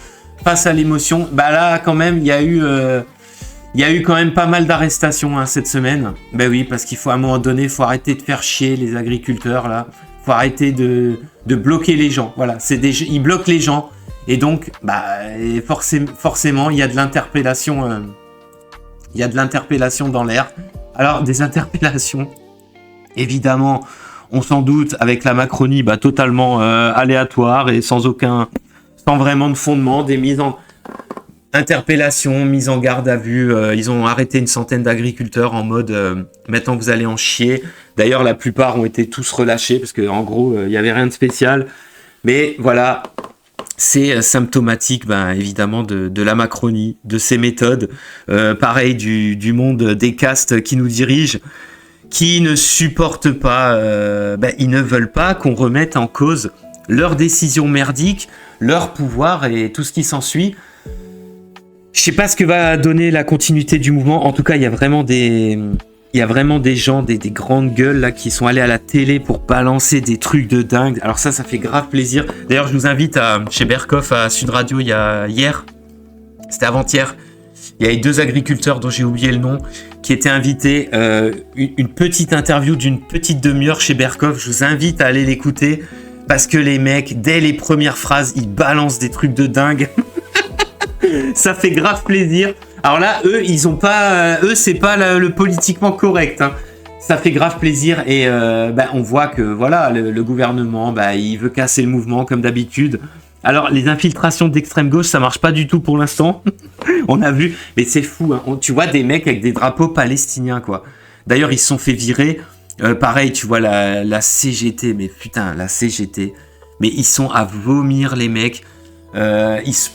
face à l'émotion. Bah là, quand même, il y a eu quand même pas mal d'arrestations hein, cette semaine. Ben oui, parce qu'il faut à un moment donné, faut arrêter de faire chier les agriculteurs là. Faut arrêter de bloquer les gens. Voilà, ils bloquent les gens et donc, forcément, il y a de l'interpellation. Il y a de l'interpellation dans l'air. Alors des interpellations, évidemment, on s'en doute avec la Macronie, totalement aléatoire et sans vraiment de fondement, des mises en interpellation, mise en garde à vue. Ils ont arrêté une centaine d'agriculteurs en mode maintenant vous allez en chier. D'ailleurs, la plupart ont été tous relâchés parce que en gros, il y avait rien de spécial. Mais voilà, c'est symptomatique, ben, évidemment, de la Macronie, de ses méthodes, pareil du monde des castes qui nous dirigent, qui ne supportent pas, ils ne veulent pas qu'on remette en cause leurs décisions merdiques, leur pouvoir et tout ce qui s'ensuit. Je sais pas ce que va donner la continuité du mouvement. En tout cas, il y a vraiment des gens, des grandes gueules là qui sont allés à la télé pour balancer des trucs de dingue. Alors ça fait grave plaisir. D'ailleurs, je vous invite chez Berkoff à Sud Radio c'était avant-hier. Il y avait 2 agriculteurs dont j'ai oublié le nom qui étaient invités. Une petite interview d'une petite demi-heure chez Berkoff. Je vous invite à aller l'écouter parce que les mecs, dès les premières phrases, ils balancent des trucs de dingue. Ça fait grave plaisir. Alors là, eux, ils ont pas, c'est pas le politiquement correct. Hein. Ça fait grave plaisir et on voit que voilà, le gouvernement, il veut casser le mouvement comme d'habitude. Alors les infiltrations d'extrême gauche, ça marche pas du tout pour l'instant. On a vu, mais c'est fou. Hein. Tu vois des mecs avec des drapeaux palestiniens, quoi. D'ailleurs, ils se sont fait virer. Pareil, tu vois la CGT, mais putain, la CGT. Mais ils sont à vomir, les mecs.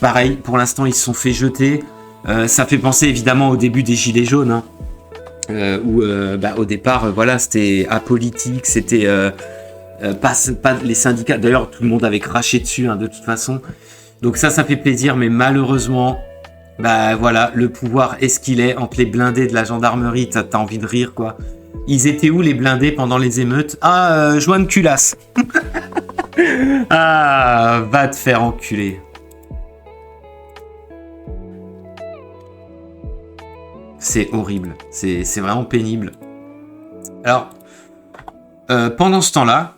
Pareil, pour l'instant, ils se sont fait jeter. Ça fait penser évidemment au début des Gilets jaunes, hein, où au départ, c'était apolitique, c'était pas les syndicats. D'ailleurs, tout le monde avait craché dessus, hein, de toute façon. Donc ça fait plaisir, mais malheureusement, le pouvoir est ce qu'il est entre les blindés de la gendarmerie. T'as envie de rire, quoi. Ils étaient où les blindés pendant les émeutes? Joanne Culasse. Va te faire enculer. C'est horrible, c'est vraiment pénible. Alors, pendant ce temps-là,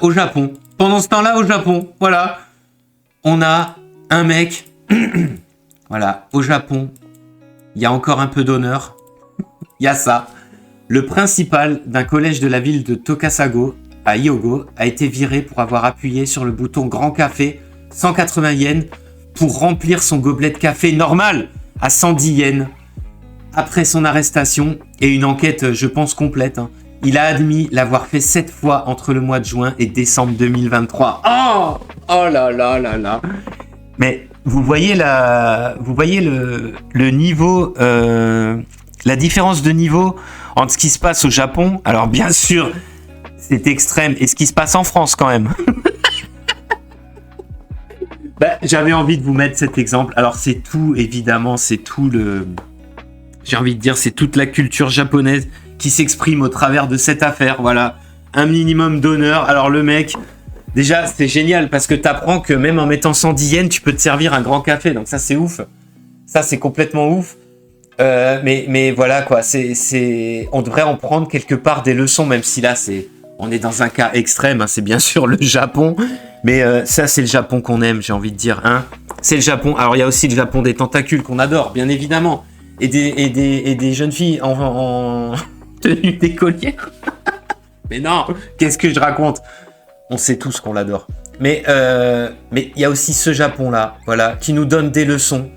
au Japon, voilà, on a un mec, voilà, au Japon, il y a encore un peu d'honneur, il y a ça. Le principal d'un collège de la ville de Takasago, à Hyogo, a été viré pour avoir appuyé sur le bouton Grand Café, 180 yens, pour remplir son gobelet de café normal à 110 yens. Après son arrestation et une enquête, je pense, complète, hein, il a admis l'avoir fait 7 fois entre le mois de juin et décembre 2023. Oh là là là là. Mais vous voyez le niveau, la différence de niveau entre ce qui se passe au Japon. Alors bien sûr, c'est extrême, et ce qui se passe en France quand même. J'avais envie de vous mettre cet exemple. Alors c'est tout, évidemment, j'ai envie de dire, c'est toute la culture japonaise qui s'exprime au travers de cette affaire. Voilà, un minimum d'honneur. Alors le mec, déjà, c'est génial parce que t'apprends que même en mettant 110 yens, tu peux te servir un grand café. Donc ça, c'est ouf. Ça, c'est complètement ouf. Mais voilà, quoi. On devrait en prendre quelque part des leçons, même si là, on est dans un cas extrême. Hein, c'est bien sûr le Japon. Mais ça, c'est le Japon qu'on aime, j'ai envie de dire. Hein. C'est le Japon. Alors, il y a aussi le Japon des tentacules qu'on adore, bien évidemment. Et des jeunes filles en tenue d'écolière. Mais non, qu'est-ce que je raconte? On sait tous qu'on l'adore. Mais il y a aussi ce Japon-là, voilà, qui nous donne des leçons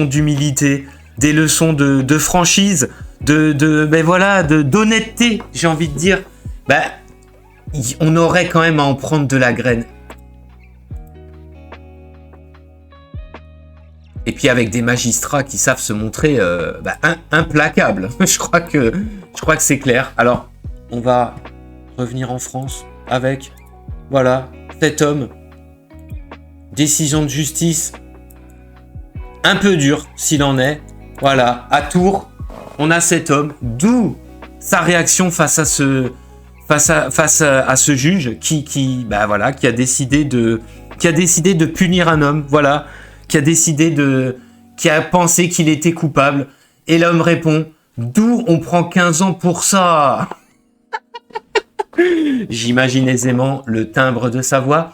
d'humilité, des leçons de franchise, d'honnêteté, j'ai envie de dire. On aurait quand même à en prendre de la graine. Et puis avec des magistrats qui savent se montrer implacables. Je crois que c'est clair. Alors, on va revenir en France avec, cet homme. Décision de justice un peu dure, s'il en est. Voilà, à Tours, on a cet homme. D'où sa réaction face à ce juge qui a décidé de punir un homme, voilà, qui a pensé qu'il était coupable, et l'homme répond: d'où on prend 15 ans pour ça? J'imagine aisément le timbre de sa voix.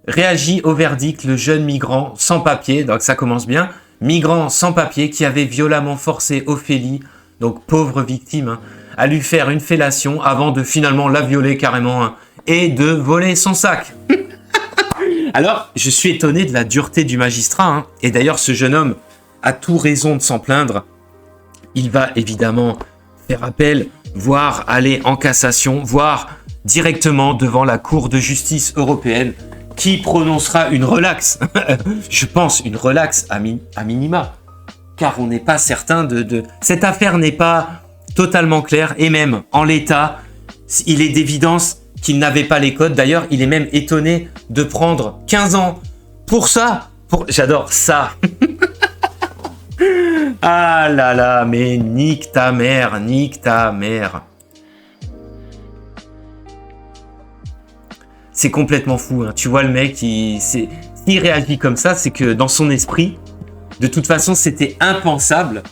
Réagit au verdict le jeune migrant sans papier, donc ça commence bien, migrant sans papier qui avait violemment forcé Ophélie, donc pauvre victime, hein, à lui faire une fellation avant de finalement la violer carrément, hein, et de voler son sac. Alors, je suis étonné de la dureté du magistrat, hein, et d'ailleurs ce jeune homme a tout raison de s'en plaindre. Il va évidemment faire appel, voire aller en cassation, voire directement devant la Cour de justice européenne, qui prononcera une relaxe. Je pense une relaxe à minima. Car on n'est pas certain de... Cette affaire n'est pas totalement claire. Et même, en l'état, il est d'évidence qu'il n'avait pas les codes. D'ailleurs, il est même étonné de prendre 15 ans pour ça. J'adore ça. Ah là là, mais nique ta mère, nique ta mère. C'est complètement fou, hein. Tu vois le mec, s'il réagit comme ça, c'est que dans son esprit, de toute façon, c'était impensable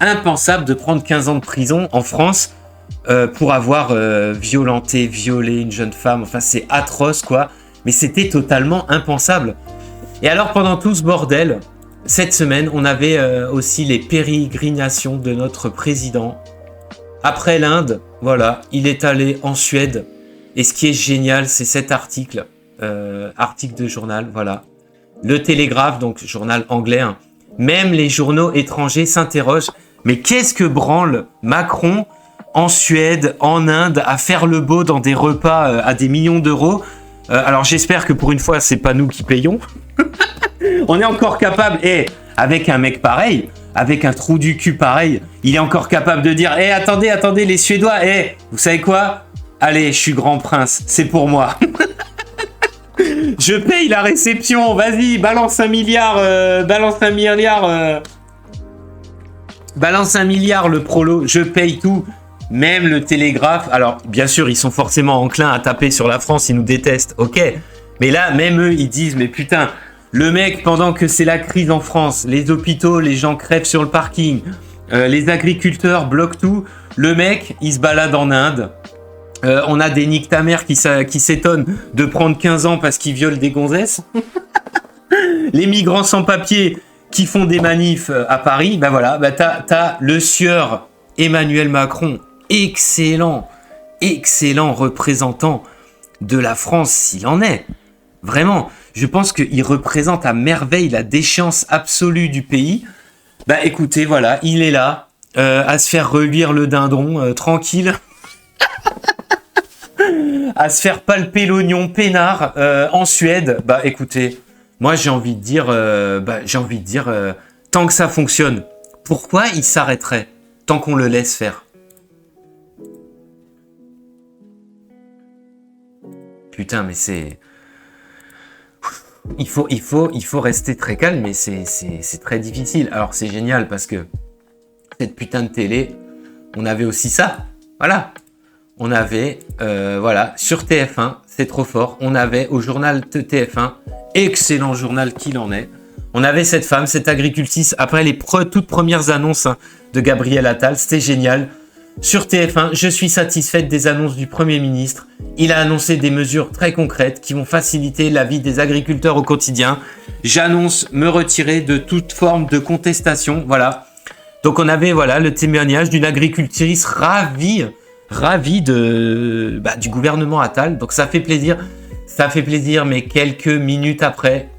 de prendre 15 ans de prison en France pour avoir violé une jeune femme. Enfin, c'est atroce, quoi. Mais c'était totalement impensable. Et alors, pendant tout ce bordel, cette semaine, on avait aussi les pérégrinations de notre président. Après l'Inde, voilà, il est allé en Suède. Et ce qui est génial, c'est cet article, article de journal, voilà. Le Télégraphe, donc journal anglais, hein. Même les journaux étrangers s'interrogent. Mais qu'est-ce que branle Macron en Suède, en Inde, à faire le beau dans des repas à des millions d'euros? Alors j'espère que pour une fois, c'est pas nous qui payons. On est encore capable, avec un mec pareil, avec un trou du cul pareil, il est encore capable de dire attendez, les Suédois, vous savez quoi? Allez, je suis grand prince, c'est pour moi. Je paye la réception, vas-y, balance un milliard le prolo, je paye tout. Même le Télégraphe, alors bien sûr, ils sont forcément enclins à taper sur la France, ils nous détestent, ok. Mais là, même eux, ils disent, mais putain, le mec, pendant que c'est la crise en France, les hôpitaux, les gens crèvent sur le parking, les agriculteurs bloquent tout, le mec, il se balade en Inde. On a des nique ta mère qui s'étonnent de prendre 15 ans parce qu'ils violent des gonzesses. Les migrants sans papier qui font des manifs à Paris, ben voilà, t'as le sieur Emmanuel Macron, excellent représentant de la France s'il en est. Vraiment, je pense qu'il représente à merveille la déchéance absolue du pays. Bah écoutez, voilà, il est là, à se faire reluire le dindon, tranquille. À se faire palper l'oignon peinard en Suède. Bah écoutez, moi j'ai envie de dire, tant que ça fonctionne, pourquoi il s'arrêterait tant qu'on le laisse faire? Putain, mais c'est... Il faut rester très calme, mais c'est très difficile. Alors c'est génial parce que cette putain de télé, on avait aussi ça. Voilà. On avait, sur TF1, c'est trop fort. On avait au journal de TF1, excellent journal qu'il en est. On avait cette femme, cette agricultrice, après les toutes premières annonces de Gabriel Attal, c'était génial. Sur TF1, je suis satisfaite des annonces du Premier ministre. Il a annoncé des mesures très concrètes qui vont faciliter la vie des agriculteurs au quotidien. J'annonce me retirer de toute forme de contestation. Voilà. Donc on avait le témoignage d'une agricultrice ravie du gouvernement Attal. Donc ça fait plaisir, mais quelques minutes après,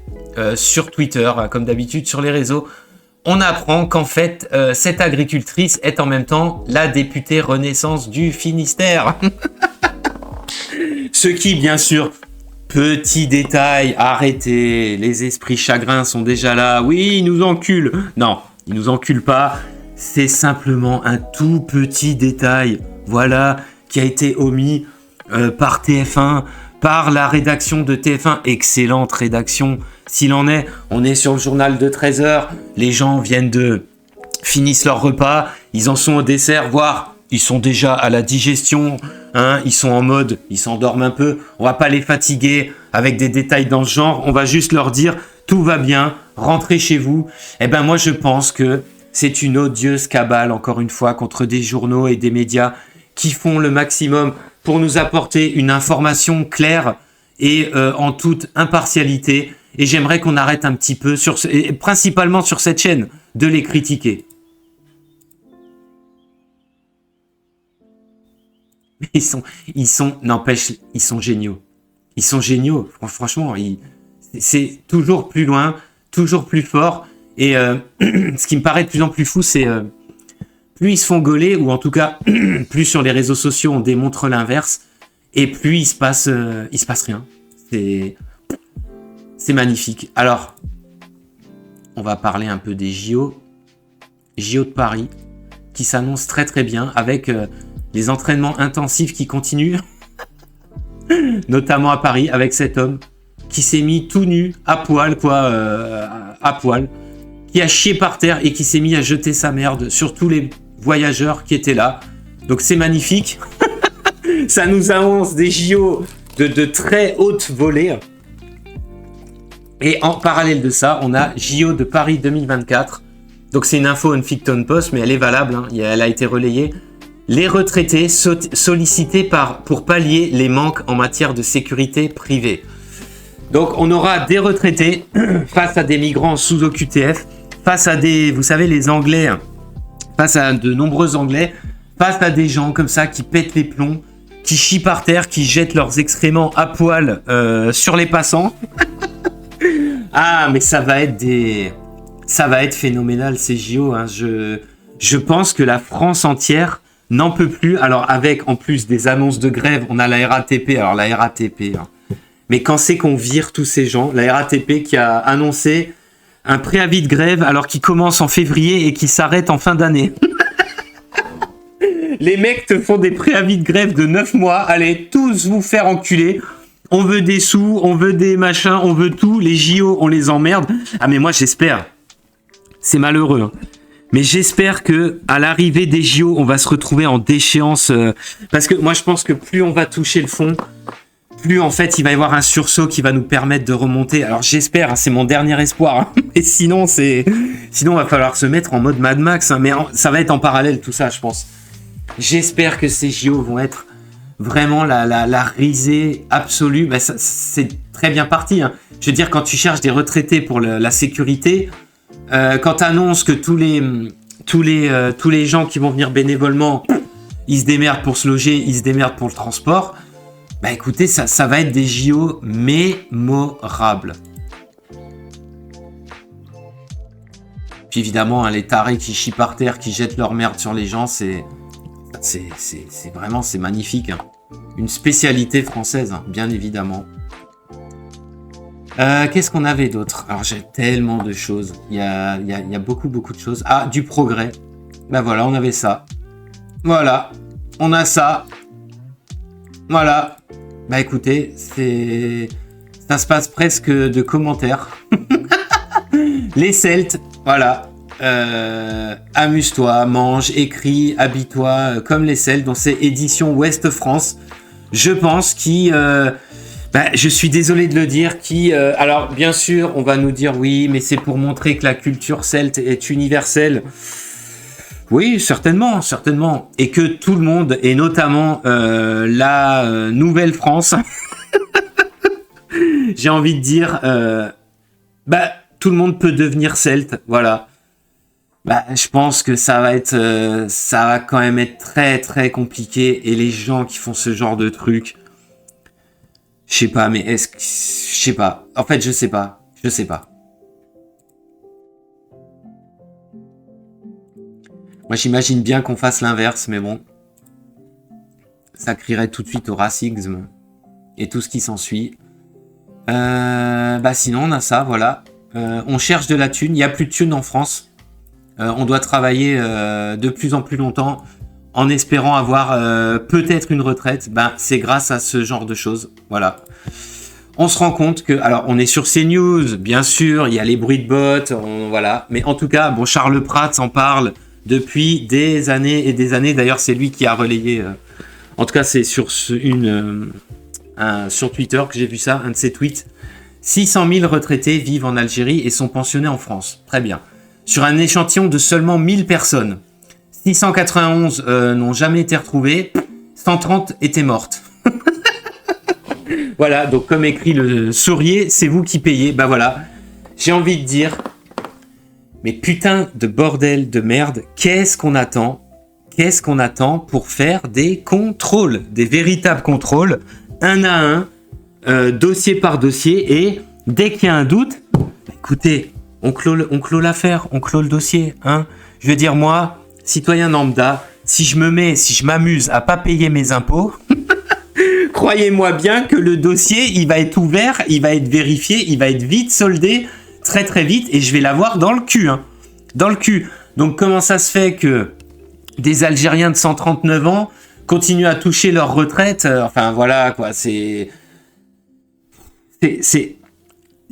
sur Twitter, comme d'habitude sur les réseaux, on apprend qu'en fait, cette agricultrice est en même temps la députée Renaissance du Finistère. Ce qui, bien sûr, petit détail, arrêtez, les esprits chagrins sont déjà là. Oui, ils nous enculent. Non, ils nous enculent pas. C'est simplement un tout petit détail, voilà, qui a été omis par TF1, par la rédaction de TF1. Excellente rédaction, s'il en est. On est sur le journal de 13h, les gens finissent leur repas, ils en sont au dessert, voire ils sont déjà à la digestion, hein, ils sont en mode, ils s'endorment un peu. On va pas les fatiguer avec des détails dans ce genre, on va juste leur dire tout va bien, rentrez chez vous. Eh ben moi je pense que c'est une odieuse cabale, encore une fois, contre des journaux et des médias qui font le maximum pour nous apporter une information claire et en toute impartialité. Et j'aimerais qu'on arrête un petit peu, et principalement sur cette chaîne, de les critiquer. N'empêche, ils sont géniaux. Ils sont géniaux, franchement. C'est toujours plus loin, toujours plus fort. Et ce qui me paraît de plus en plus fou, c'est plus ils se font gauler, ou en tout cas, plus sur les réseaux sociaux on démontre l'inverse, et plus il se passe rien. C'est magnifique. Alors, on va parler un peu des JO de Paris, qui s'annoncent très très bien, avec les entraînements intensifs qui continuent, notamment à Paris, avec cet homme qui s'est mis tout nu, à poil, à poil, qui a chié par terre et qui s'est mis à jeter sa merde sur tous les voyageurs qui étaient là. Donc c'est magnifique. Ça nous annonce des JO de très haute volée. Et en parallèle de ça, on a JO de Paris 2024. Donc c'est une info Huffington Post, mais elle est valable, hein. Elle a été relayée. Les retraités sollicités pour pallier les manques en matière de sécurité privée. Donc on aura des retraités face à des migrants sous OQTF, face à des, vous savez, les Anglais, face à de nombreux Anglais, face à des gens comme ça qui pètent les plombs, qui chient par terre, qui jettent leurs excréments à poil sur les passants. Ah, mais ça va être phénoménal ces JO. Hein. Je pense que la France entière n'en peut plus. Alors avec en plus des annonces de grève, on a la RATP. Alors la RATP. Hein. Mais quand c'est qu'on vire tous ces gens, la RATP qui a annoncé un préavis de grève alors qu'il commence en février et qui s'arrête en fin d'année. Les mecs te font des préavis de grève de 9 mois. Allez, tous vous faire enculer. On veut des sous, on veut des machins, on veut tout. Les JO, on les emmerde. Ah mais moi j'espère. C'est malheureux. Hein. Mais j'espère que à l'arrivée des JO, on va se retrouver en déchéance. Parce que moi je pense que plus on va toucher le fond, plus en fait il va y avoir un sursaut qui va nous permettre de remonter. Alors j'espère, hein, c'est mon dernier espoir. Hein. Et sinon va falloir se mettre en mode Mad Max. Hein. Mais ça va être en parallèle tout ça, je pense. J'espère que ces JO vont être vraiment la risée absolue. Ben, c'est très bien parti. Hein. Je veux dire, quand tu cherches des retraités pour la sécurité, quand tu annonces que tous les gens qui vont venir bénévolement, ils se démerdent pour se loger, ils se démerdent pour le transport, bah écoutez, ça va être des JO mémorables. Puis évidemment, hein, les tarés qui chient par terre, qui jettent leur merde sur les gens, c'est vraiment, c'est magnifique. Hein. Une spécialité française, hein, bien évidemment. Qu'est-ce qu'on avait d'autre? Alors j'ai tellement de choses. Il y a beaucoup de choses. Ah, du progrès. Ben voilà, on avait ça. Voilà, on a ça. Voilà. Bah écoutez, ça se passe presque de commentaires. Les Celtes, voilà. Amuse-toi, mange, écris, habille-toi comme les Celtes. Donc c'est édition Ouest France. Je pense je suis désolé de le dire, alors bien sûr, on va nous dire oui, mais c'est pour montrer que la culture celte est universelle. Oui, certainement. Et que tout le monde, et notamment la Nouvelle-France, j'ai envie de dire, tout le monde peut devenir celte, voilà. Je pense que ça va quand même être très très compliqué, et les gens qui font ce genre de trucs, je sais pas, mais je sais pas. En fait, je sais pas. Moi, j'imagine bien qu'on fasse l'inverse, mais bon. Ça crierait tout de suite au racisme et tout ce qui s'ensuit. Sinon, on a ça, voilà. On cherche de la thune. Il n'y a plus de thune en France. On doit travailler de plus en plus longtemps en espérant avoir peut-être une retraite. C'est grâce à ce genre de choses. Voilà. On se rend compte que... Alors, on est sur CNews, bien sûr. Il y a les bruits de bottes. Voilà. Mais en tout cas, Charles Prats en parle depuis des années et des années. D'ailleurs, c'est lui qui a relayé... En tout cas, c'est sur sur Twitter que j'ai vu ça, un de ses tweets. 600 000 retraités vivent en Algérie et sont pensionnés en France. Très bien. Sur un échantillon de seulement 1000 personnes. 691 n'ont jamais été retrouvées. 130 étaient mortes. Voilà, donc comme écrit le sourrier, c'est vous qui payez. Voilà. J'ai envie de dire... Mais putain de bordel de merde, qu'est-ce qu'on attend pour faire des contrôles, des véritables contrôles, un à un, dossier par dossier, et dès qu'il y a un doute, écoutez, on clôt l'affaire, on clôt le dossier. Hein. Je veux dire, moi, citoyen lambda, si je m'amuse à pas payer mes impôts, croyez-moi bien que le dossier, il va être ouvert, il va être vérifié, il va être vite soldé, très très vite, et je vais l'avoir dans le cul. Hein. Dans le cul. Donc comment ça se fait que des Algériens de 139 ans continuent à toucher leur retraite, enfin voilà quoi, c'est...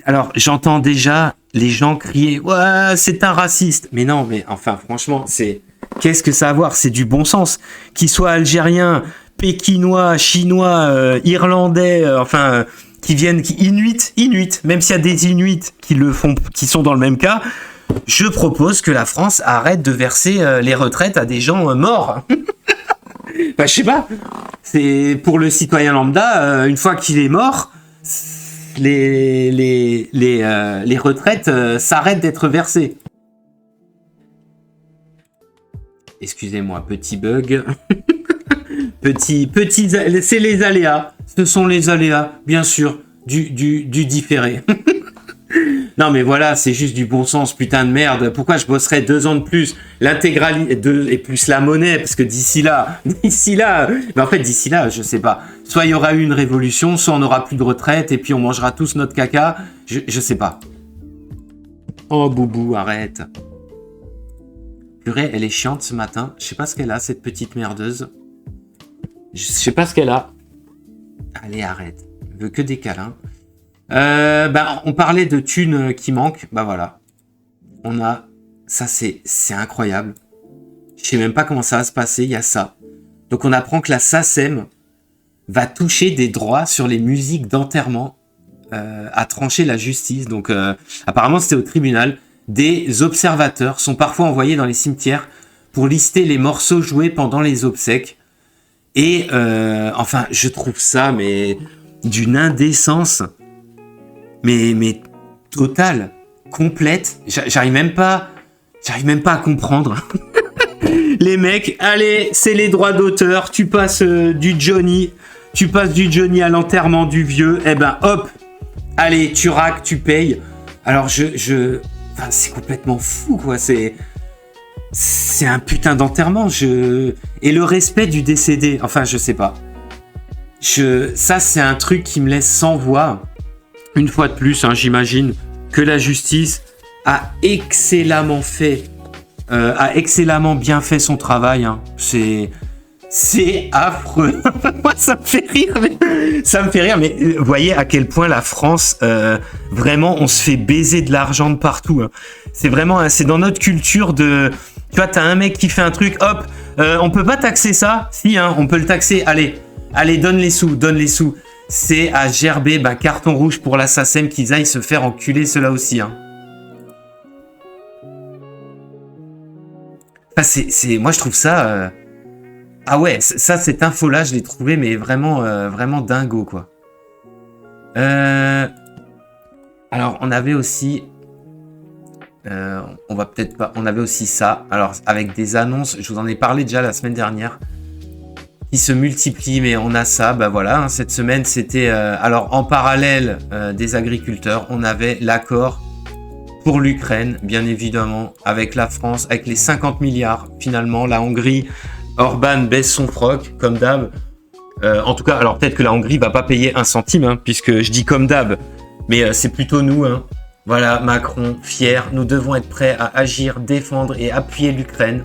Alors j'entends déjà les gens crier « Ouais, c'est un raciste !» Mais non, mais enfin franchement, c'est... Qu'est-ce que ça a à voir? C'est du bon sens. Qu'ils soient algériens, pékinois, chinois, irlandais, qui viennent, inuits, même s'il y a des inuits qui le font, qui sont dans le même cas, je propose que la France arrête de verser les retraites à des gens morts. Bah, je sais pas. C'est pour le citoyen lambda, une fois qu'il est mort, les retraites s'arrêtent d'être versées. Excusez-moi, petit bug. C'est les aléas. Ce sont les aléas, bien sûr, du différé. Non mais voilà, c'est juste du bon sens, putain de merde. Pourquoi je bosserais 2 ans de plus, l'intégralité, et plus la monnaie, parce que d'ici là, mais en fait d'ici là, je sais pas. Soit il y aura eu une révolution, soit on n'aura plus de retraite, et puis on mangera tous notre caca. Je sais pas. Oh boubou, arrête. Purée, elle est chiante ce matin. Je sais pas ce qu'elle a, cette petite merdeuse. Je sais pas ce qu'elle a. Allez, arrête. Elle veut que des câlins. On parlait de thunes qui manquent. Bah voilà. On a... Ça, c'est incroyable. Je sais même pas comment ça va se passer. Il y a ça. Donc, on apprend que la SACEM va toucher des droits sur les musiques d'enterrement à trancher la justice. Donc, apparemment, c'était au tribunal. Des observateurs sont parfois envoyés dans les cimetières pour lister les morceaux joués pendant les obsèques. Et, je trouve ça, mais d'une indécence... Mais totale, complète. J'arrive même pas à comprendre. Les mecs, allez, c'est les droits d'auteur. Tu passes du Johnny à l'enterrement du vieux. Eh ben, hop, allez, tu raques, tu payes. Alors c'est complètement fou, quoi. C'est un putain d'enterrement. Et le respect du décédé. Enfin, je sais pas. Ça, c'est un truc qui me laisse sans voix. Une fois de plus, hein, j'imagine que la justice a excellemment bien fait son travail. Hein. C'est affreux. Moi, ça me fait rire. Mais vous voyez à quel point la France, vraiment, on se fait baiser de l'argent de partout. Hein. C'est vraiment, c'est dans notre culture de... Tu vois, t'as un mec qui fait un truc, hop, on peut pas taxer ça? Si, hein, on peut le taxer. Allez, donne les sous. C'est à gerber, carton rouge pour la SACEM, qu'ils aillent se faire enculer ceux-là aussi. Hein. Enfin, moi, je trouve ça... Ah ouais, ça, cette info-là, je l'ai trouvé, mais vraiment, vraiment dingo, quoi. Alors, on avait aussi... On avait aussi ça. Alors, avec des annonces, je vous en ai parlé déjà la semaine dernière, qui se multiplient, mais on a ça, voilà, hein, cette semaine, c'était... alors, en parallèle des agriculteurs, on avait l'accord pour l'Ukraine, bien évidemment, avec la France, avec les 50 milliards, finalement, la Hongrie, Orban baisse son froc, comme d'hab. En tout cas, alors peut-être que la Hongrie va pas payer 1 centime, hein, puisque je dis comme d'hab, mais c'est plutôt nous, hein. Voilà, Macron, fier, nous devons être prêts à agir, défendre et appuyer l'Ukraine,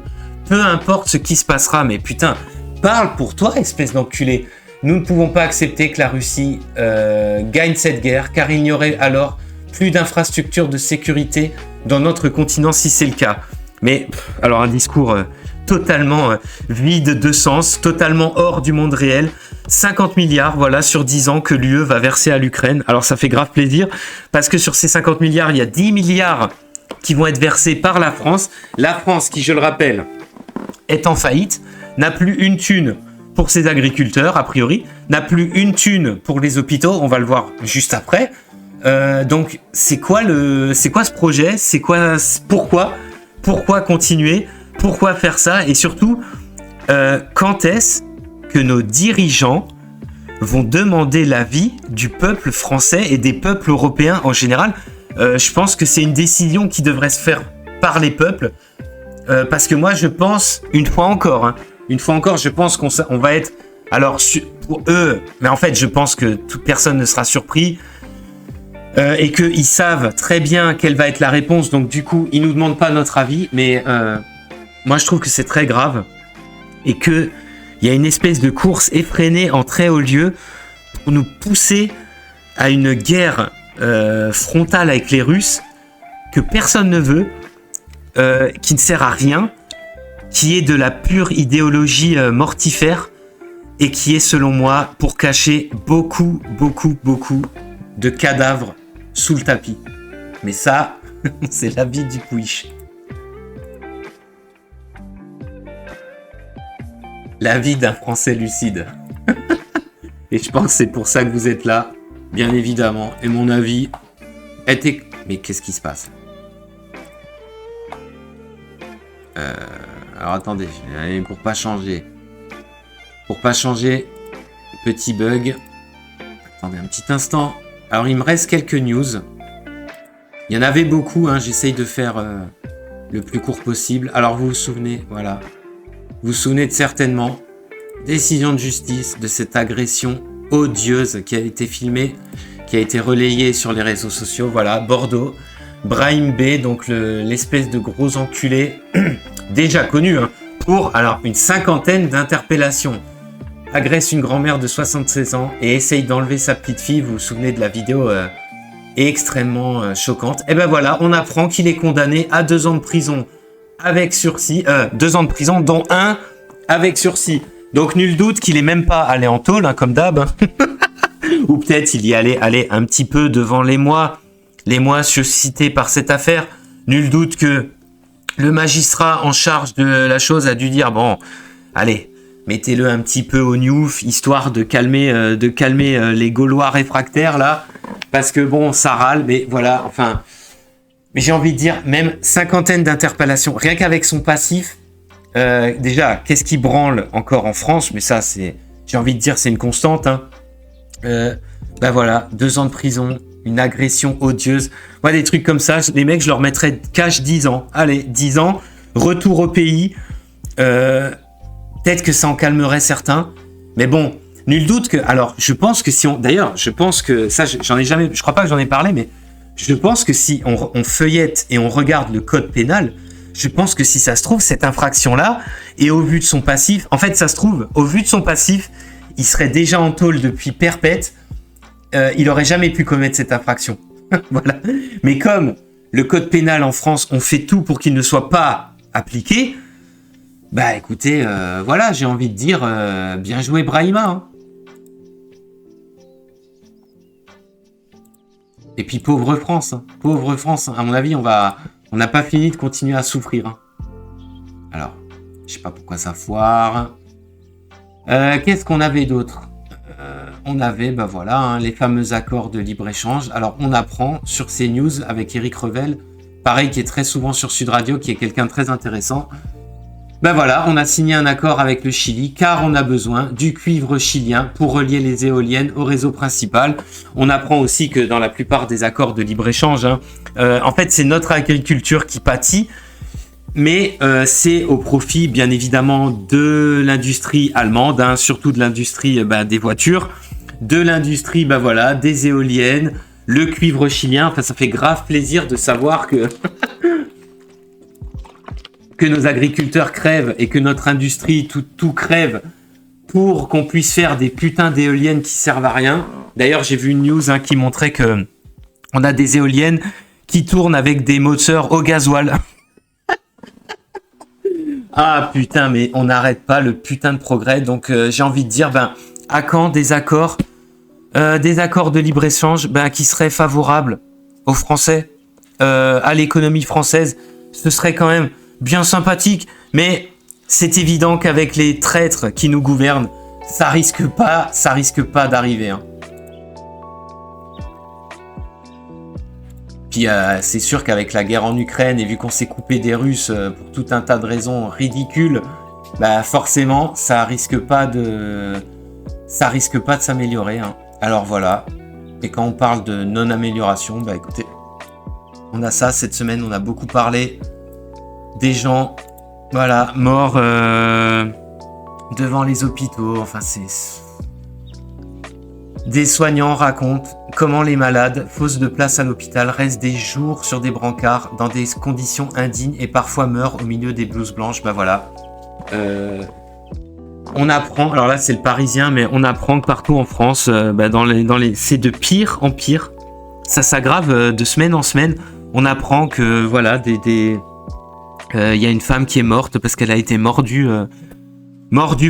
peu importe ce qui se passera, mais putain... Parle pour toi, espèce d'enculé. Nous ne pouvons pas accepter que la Russie gagne cette guerre, car il n'y aurait alors plus d'infrastructures de sécurité dans notre continent si c'est le cas. Mais, alors un discours totalement vide de sens, totalement hors du monde réel. 50 milliards, voilà, sur 10 ans que l'UE va verser à l'Ukraine. Alors ça fait grave plaisir, parce que sur ces 50 milliards, il y a 10 milliards qui vont être versés par la France. La France, qui, je le rappelle, est en faillite, n'a plus une thune pour ses agriculteurs, a priori, n'a plus une thune pour les hôpitaux, on va le voir juste après. Donc, c'est quoi ce projet? Pourquoi continuer? Pourquoi faire ça? Et surtout, quand est-ce que nos dirigeants vont demander l'avis du peuple français et des peuples européens en général? Je pense que c'est une décision qui devrait se faire par les peuples, parce que moi, je pense, une fois encore, je pense qu'on va être... Alors, pour eux, mais en fait, je pense que toute personne ne sera surpris. Et qu'ils savent très bien quelle va être la réponse, donc du coup, ils nous demandent pas notre avis, mais moi je trouve que c'est très grave et que il y a une espèce de course effrénée en très haut lieu pour nous pousser à une guerre frontale avec les Russes que personne ne veut, qui ne sert à rien, qui est de la pure idéologie mortifère et qui est selon moi pour cacher beaucoup de cadavres sous le tapis. Mais ça, c'est la vie du Pouiche. La vie d'un Français lucide. Et je pense que c'est pour ça que vous êtes là, bien évidemment. Et mon avis était... Mais qu'est-ce qui se passe? Alors attendez, pour pas changer. Pour pas changer, petit bug. Attendez un petit instant. Alors, il me reste quelques news. Il y en avait beaucoup, hein, j'essaye de faire le plus court possible. Alors, vous vous souvenez, voilà. Vous vous souvenez certainement, décision de justice de cette agression odieuse qui a été filmée, qui a été relayée sur les réseaux sociaux. Voilà, Bordeaux, Brahim B, donc l'espèce de gros enculé, déjà connu, hein, pour alors une cinquantaine d'interpellations. Agresse une grand-mère de 76 ans et essaye d'enlever sa petite fille. Vous vous souvenez de la vidéo extrêmement choquante. Et ben voilà, on apprend qu'il est condamné à 2 ans de prison avec sursis. 2 ans de prison, dont 1 avec sursis. Donc nul doute qu'il est même pas allé en tôle, hein, comme d'hab. Hein. Ou peut-être il y allait aller un petit peu devant les mois suscités par cette affaire. Nul doute que le magistrat en charge de la chose a dû dire, bon, allez, mettez-le un petit peu au newf, histoire de calmer les Gaulois réfractaires, là. Parce que bon, ça râle, mais voilà, enfin... Mais j'ai envie de dire, même cinquantaine d'interpellations, rien qu'avec son passif, déjà, qu'est-ce qui branle encore en France? Mais ça, c'est... J'ai envie de dire, c'est une constante, hein. Ben voilà, 2 ans de prison, une agression odieuse. Moi, des trucs comme ça, les mecs, je leur mettrais cash 10 ans. Allez, 10 ans, retour au pays... Peut-être que ça en calmerait certains, mais bon, nul doute que... Alors, je pense que si on... D'ailleurs, je pense que... Ça, j'en ai jamais... Je crois pas que j'en ai parlé, mais je pense que si on feuillette et on regarde le code pénal, je pense que si ça se trouve, cette infraction-là, et au vu de son passif... En fait, ça se trouve, au vu de son passif, il serait déjà en tôle depuis perpète, il aurait jamais pu commettre cette infraction. Voilà. Mais comme le code pénal en France, on fait tout pour qu'il ne soit pas appliqué... Bah écoutez, voilà, j'ai envie de dire, bien joué Brahima. Hein. Et puis pauvre France, hein. Pauvre France, hein. À mon avis, on n'a pas fini de continuer à souffrir. Hein. Alors, je sais pas pourquoi ça foire. Qu'est-ce qu'on avait d'autre? On avait, bah voilà, hein, les fameux accords de libre-échange. Alors, on apprend sur ces news avec Eric Revel, pareil, qui est très souvent sur Sud Radio, qui est quelqu'un de très intéressant. Ben voilà, on a signé un accord avec le Chili car on a besoin du cuivre chilien pour relier les éoliennes au réseau principal. On apprend aussi que dans la plupart des accords de libre-échange, hein, en fait c'est notre agriculture qui pâtit, mais c'est au profit bien évidemment de l'industrie allemande, hein, surtout de l'industrie des voitures, de l'industrie voilà, des éoliennes, le cuivre chilien. Enfin ça fait grave plaisir de savoir que... que nos agriculteurs crèvent et que notre industrie tout crève pour qu'on puisse faire des putains d'éoliennes qui servent à rien. D'ailleurs, j'ai vu une news qui montrait que on a des éoliennes qui tournent avec des moteurs au gasoil. Ah putain, mais on n'arrête pas le putain de progrès. Donc j'ai envie de dire, à quand des accords de libre-échange qui seraient favorables aux Français, à l'économie française. Ce serait quand même bien sympathique, mais c'est évident qu'avec les traîtres qui nous gouvernent, ça risque pas d'arriver. Hein. Puis c'est sûr qu'avec la guerre en Ukraine et vu qu'on s'est coupé des Russes pour tout un tas de raisons ridicules, forcément ça risque pas de s'améliorer. Hein. Alors voilà. Et quand on parle de non-amélioration, écoutez, on a ça cette semaine, on a beaucoup parlé des gens, voilà, morts devant les hôpitaux. Enfin, Des soignants racontent comment les malades, faute de place à l'hôpital, restent des jours sur des brancards dans des conditions indignes et parfois meurent au milieu des blouses blanches. Bah voilà. On apprend, alors là c'est le Parisien, mais on apprend que partout en France, c'est de pire en pire. Ça s'aggrave de semaine en semaine. On apprend que voilà, y a une femme qui est morte parce qu'elle a été mordue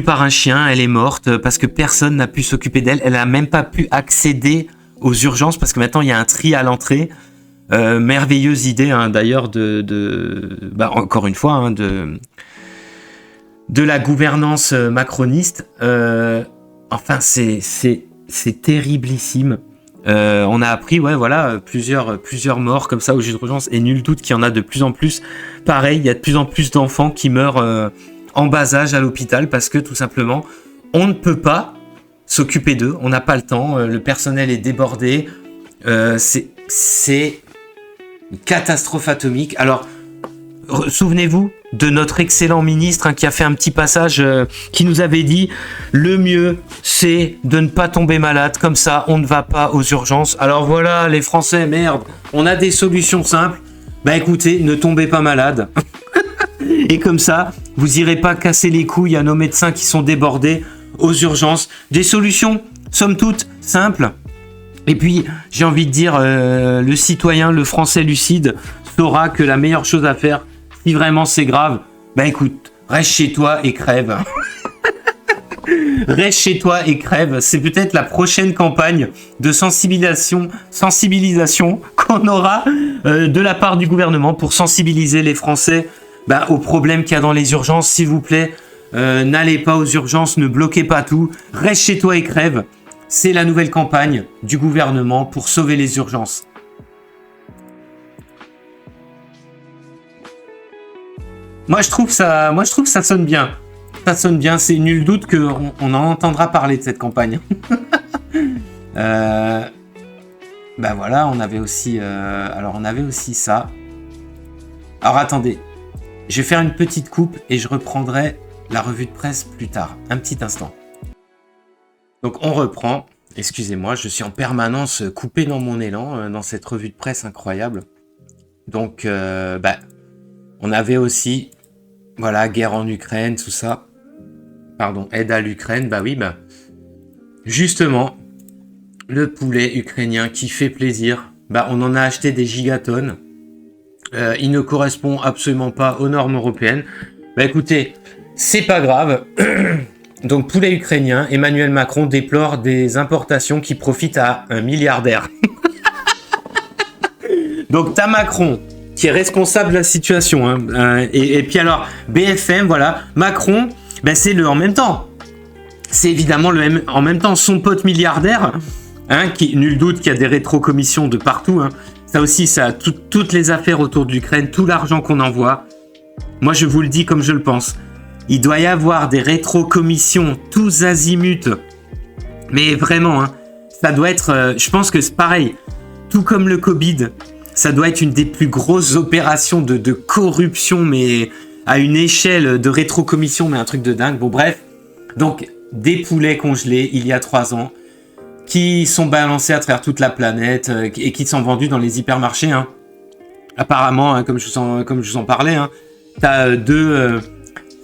par un chien. Elle est morte parce que personne n'a pu s'occuper d'elle. Elle n'a même pas pu accéder aux urgences parce que maintenant il y a un tri à l'entrée. Merveilleuse idée hein, d'ailleurs encore une fois hein, de la gouvernance macroniste. Enfin c'est terriblissime. On a appris plusieurs morts comme ça aux urgences et nul doute qu'il y en a de plus en plus. Pareil, il y a de plus en plus d'enfants qui meurent en bas âge à l'hôpital parce que tout simplement on ne peut pas s'occuper d'eux, on n'a pas le temps, le personnel est débordé, c'est une catastrophe atomique. Alors souvenez-vous de notre excellent ministre qui a fait un petit passage qui nous avait dit le mieux c'est de ne pas tomber malade, comme ça on ne va pas aux urgences. Alors voilà les Français, merde, on a des solutions simples. Bah écoutez, ne tombez pas malade. Et comme ça, vous irez pas casser les couilles à nos médecins qui sont débordés aux urgences. Des solutions, somme toute, simples. Et puis, j'ai envie de dire, le citoyen, le Français lucide, saura que la meilleure chose à faire, si vraiment c'est grave, bah écoute, reste chez toi et crève. Reste chez toi et crève. C'est peut-être la prochaine campagne de sensibilisation qu'on aura de la part du gouvernement pour sensibiliser les Français aux problèmes qu'il y a dans les urgences. S'il vous plaît, n'allez pas aux urgences, ne bloquez pas tout. Reste chez toi et crève. C'est la nouvelle campagne du gouvernement pour sauver les urgences. Moi, je trouve ça sonne bien. Ça sonne bien. C'est nul doute qu'on en entendra parler de cette campagne. Voilà, on avait aussi ça. Alors attendez, je vais faire une petite coupe et je reprendrai la revue de presse plus tard. Un petit instant. Donc on reprend. Excusez-moi, je suis en permanence coupé dans mon élan dans cette revue de presse incroyable. Donc, on avait aussi, voilà, guerre en Ukraine, tout ça. Pardon, aide à l'Ukraine, justement, le poulet ukrainien qui fait plaisir, on en a acheté des gigatonnes. Il ne correspond absolument pas aux normes européennes. Écoutez, c'est pas grave. Donc, poulet ukrainien, Emmanuel Macron déplore des importations qui profitent à un milliardaire. Donc, t'as Macron qui est responsable de la situation. Et puis alors, BFM, voilà, Macron, c'est le en même temps. C'est évidemment le même en même temps. Son pote milliardaire, qui, nul doute qu'il y a des rétrocommissions de partout. Ça aussi, ça, toutes les affaires autour de l'Ukraine, tout l'argent qu'on envoie. Moi, je vous le dis comme je le pense. Il doit y avoir des rétrocommissions tous azimuts. Mais vraiment, ça doit être... je pense que c'est pareil. Tout comme le Covid, ça doit être une des plus grosses opérations de corruption, mais à une échelle de rétrocommission, mais un truc de dingue. Bon, bref. Donc, des poulets congelés, il y a 3 ans, qui sont balancés à travers toute la planète et qui sont vendus dans les hypermarchés. Apparemment, comme je vous en parlais, t'as 2...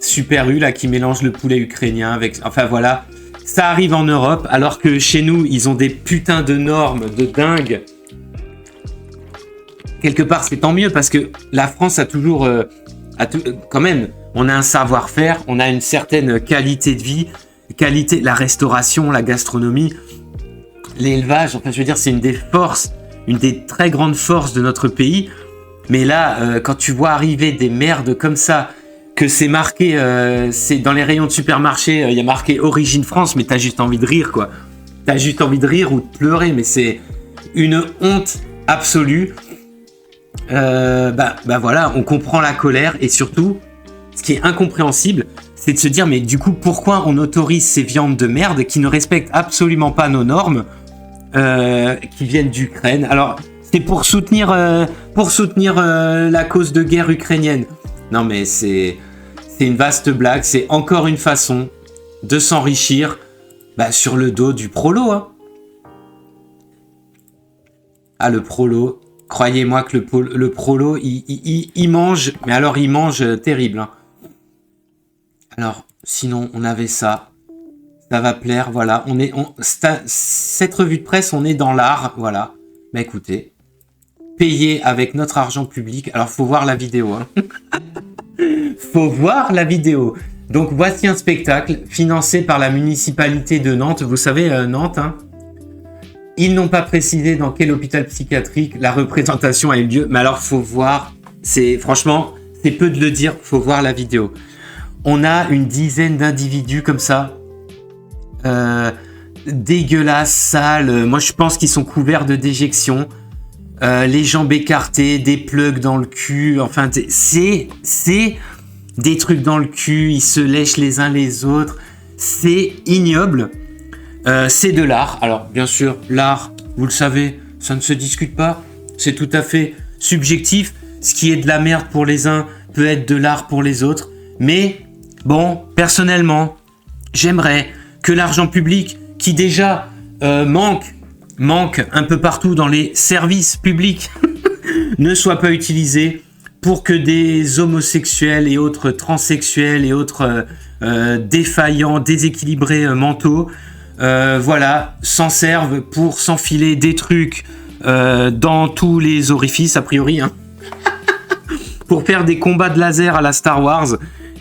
Super U là qui mélange le poulet ukrainien avec... Enfin voilà, ça arrive en Europe alors que chez nous, ils ont des putains de normes de dingue. Quelque part, c'est tant mieux parce que la France a toujours... quand même, on a un savoir-faire, on a une certaine qualité de vie, la restauration, la gastronomie, l'élevage. Enfin, je veux dire, c'est une des très grandes forces de notre pays. Mais là, quand tu vois arriver des merdes comme ça... que c'est marqué, c'est dans les rayons de supermarché, il y a marqué Origine France, mais t'as juste envie de rire, quoi. T'as juste envie de rire ou de pleurer, mais c'est une honte absolue. Voilà, on comprend la colère et surtout, ce qui est incompréhensible, c'est de se dire, mais du coup, pourquoi on autorise ces viandes de merde qui ne respectent absolument pas nos normes, qui viennent d'Ukraine. Alors, c'est pour soutenir la cause de guerre ukrainienne. Non mais c'est une vaste blague, c'est encore une façon de s'enrichir sur le dos du prolo. Ah, le prolo. Croyez-moi que le prolo, il mange. Mais alors, il mange terrible. Hein. Alors, sinon, on avait ça. Ça va plaire, voilà. Cette revue de presse, on est dans l'art, voilà. Bah écoutez, payé avec notre argent public. Alors, faut voir la vidéo. Hein. Faut voir la vidéo. Donc, voici un spectacle financé par la municipalité de Nantes. Vous savez, Nantes, hein. Ils n'ont pas précisé dans quel hôpital psychiatrique la représentation a eu lieu. Mais alors, faut voir. Franchement, c'est peu de le dire. Faut voir la vidéo. On a une dizaine d'individus comme ça. Dégueulasses, sales. Moi, je pense qu'ils sont couverts de déjections. Les jambes écartées, des plugs dans le cul. Enfin, c'est des trucs dans le cul. Ils se lèchent les uns les autres. C'est ignoble. C'est de l'art. Alors, bien sûr, l'art, vous le savez, ça ne se discute pas. C'est tout à fait subjectif. Ce qui est de la merde pour les uns peut être de l'art pour les autres. Mais, bon, personnellement, j'aimerais que l'argent public, qui déjà manque un peu partout dans les services publics, ne soit pas utilisé pour que des homosexuels et autres transsexuels et autres défaillants, déséquilibrés mentaux, voilà, s'en servent pour s'enfiler des trucs dans tous les orifices, a priori, hein, pour faire des combats de laser à la Star Wars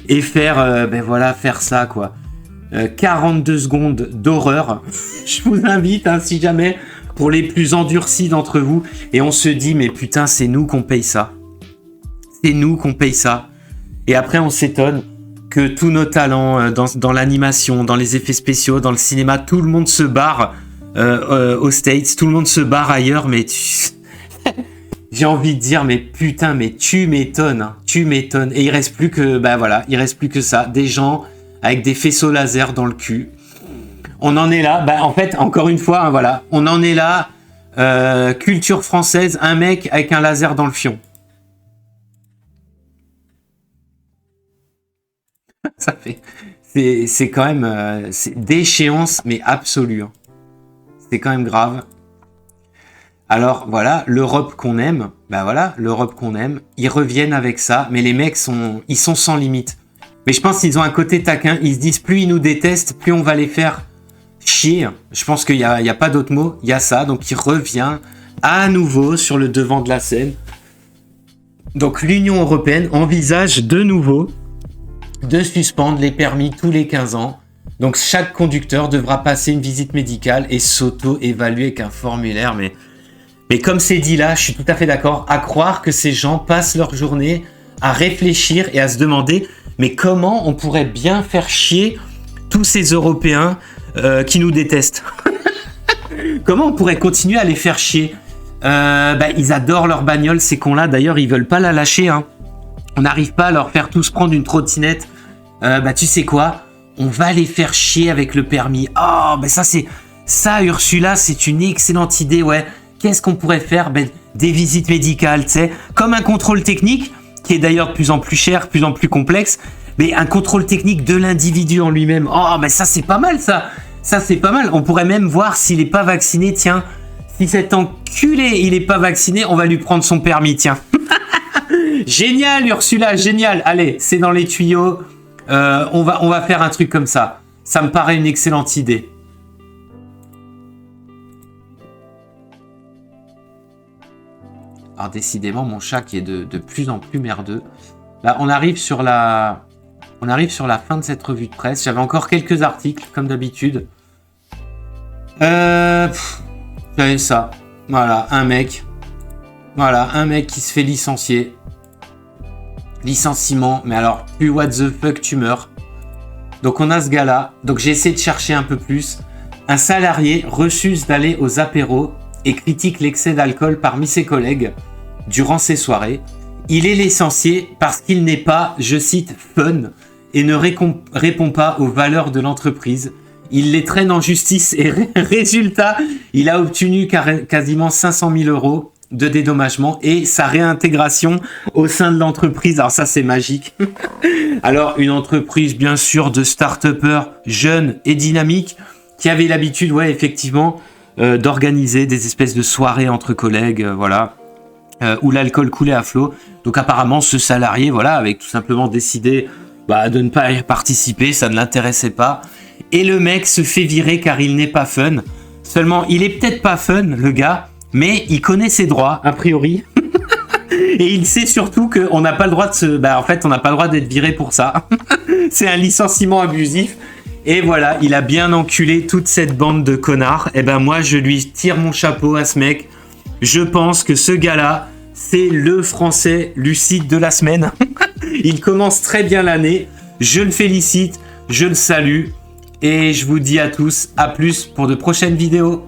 et faire, faire ça, quoi. 42 secondes d'horreur. Je vous invite, hein, si jamais, pour les plus endurcis d'entre vous, et on se dit, mais putain, c'est nous qu'on paye ça. C'est nous qu'on paye ça. Et après, on s'étonne que tous nos talents dans l'animation, dans les effets spéciaux, dans le cinéma, tout le monde se barre aux States, tout le monde se barre ailleurs, mais j'ai envie de dire, mais putain, mais tu m'étonnes, hein, tu m'étonnes. Et il reste plus que, il reste plus que ça, des gens avec des faisceaux laser dans le cul. On en est là, en fait, encore une fois, hein, voilà, on en est là, culture française, un mec avec un laser dans le fion. Ça fait, c'est quand même, c'est déchéance, mais absolue. Hein. C'est quand même grave. Alors voilà, l'Europe qu'on aime, l'Europe qu'on aime, ils reviennent avec ça, mais les mecs ils sont sans limite. Mais je pense qu'ils ont un côté taquin, ils se disent plus ils nous détestent, plus on va les faire chier. Je pense qu'il y a pas d'autre mot, il y a ça, donc il revient à nouveau sur le devant de la scène. Donc l'Union européenne envisage de nouveau de suspendre les permis tous les 15 ans. Donc chaque conducteur devra passer une visite médicale et s'auto-évaluer avec un formulaire. Mais comme c'est dit là, je suis tout à fait d'accord, à croire que ces gens passent leur journée à réfléchir et à se demander mais comment on pourrait bien faire chier tous ces Européens qui nous détestent. Comment on pourrait continuer à les faire chier. Ils adorent leur bagnole, ces cons-là. D'ailleurs, ils veulent pas la lâcher. Hein. On n'arrive pas à leur faire tous prendre une trottinette. Tu sais quoi ? On va les faire chier avec le permis. Oh, ça, Ursula, c'est une excellente idée, ouais. Qu'est-ce qu'on pourrait faire ? Des visites médicales, tu sais, comme un contrôle technique, qui est d'ailleurs de plus en plus cher, de plus en plus complexe, mais un contrôle technique de l'individu en lui-même. Oh, ça, c'est pas mal, ça. Ça, c'est pas mal. On pourrait même voir s'il est pas vacciné, tiens. Si cet enculé, il est pas vacciné, on va lui prendre son permis, tiens. Génial, Ursula, génial. Allez, c'est dans les tuyaux. On va faire un truc comme ça. Ça me paraît une excellente idée. Alors décidément, mon chat qui est de plus en plus merdeux. Là, on arrive sur la fin de cette revue de presse. J'avais encore quelques articles, comme d'habitude. J'avais ça. Voilà, un mec qui se fait licencier. Licenciement, mais alors, plus what the fuck, tu meurs. Donc on a ce gars-là. Donc j'ai essayé de chercher un peu plus. Un salarié refuse d'aller aux apéros et critique l'excès d'alcool parmi ses collègues durant ses soirées. Il est licencié parce qu'il n'est pas, je cite, fun et ne répond pas aux valeurs de l'entreprise. Il les traîne en justice et résultat, il a obtenu quasiment 500 000 € de dédommagement et sa réintégration au sein de l'entreprise. Alors ça, c'est magique. Alors, une entreprise, bien sûr, de start-upers jeunes et dynamiques qui avaient l'habitude, ouais, effectivement, d'organiser des espèces de soirées entre collègues, voilà, où l'alcool coulait à flot. Donc apparemment, ce salarié, voilà, avait tout simplement décidé de ne pas y participer, ça ne l'intéressait pas. Et le mec se fait virer car il n'est pas fun. Seulement, il est peut-être pas fun, le gars, mais il connaît ses droits, a priori. Et il sait surtout qu'on n'a pas le droit de se... en fait, on n'a pas le droit d'être viré pour ça. C'est un licenciement abusif. Et voilà, il a bien enculé toute cette bande de connards. Et moi, je lui tire mon chapeau à ce mec. Je pense que ce gars-là, c'est le Français lucide de la semaine. Il commence très bien l'année. Je le félicite, je le salue. Et je vous dis à tous, à plus pour de prochaines vidéos.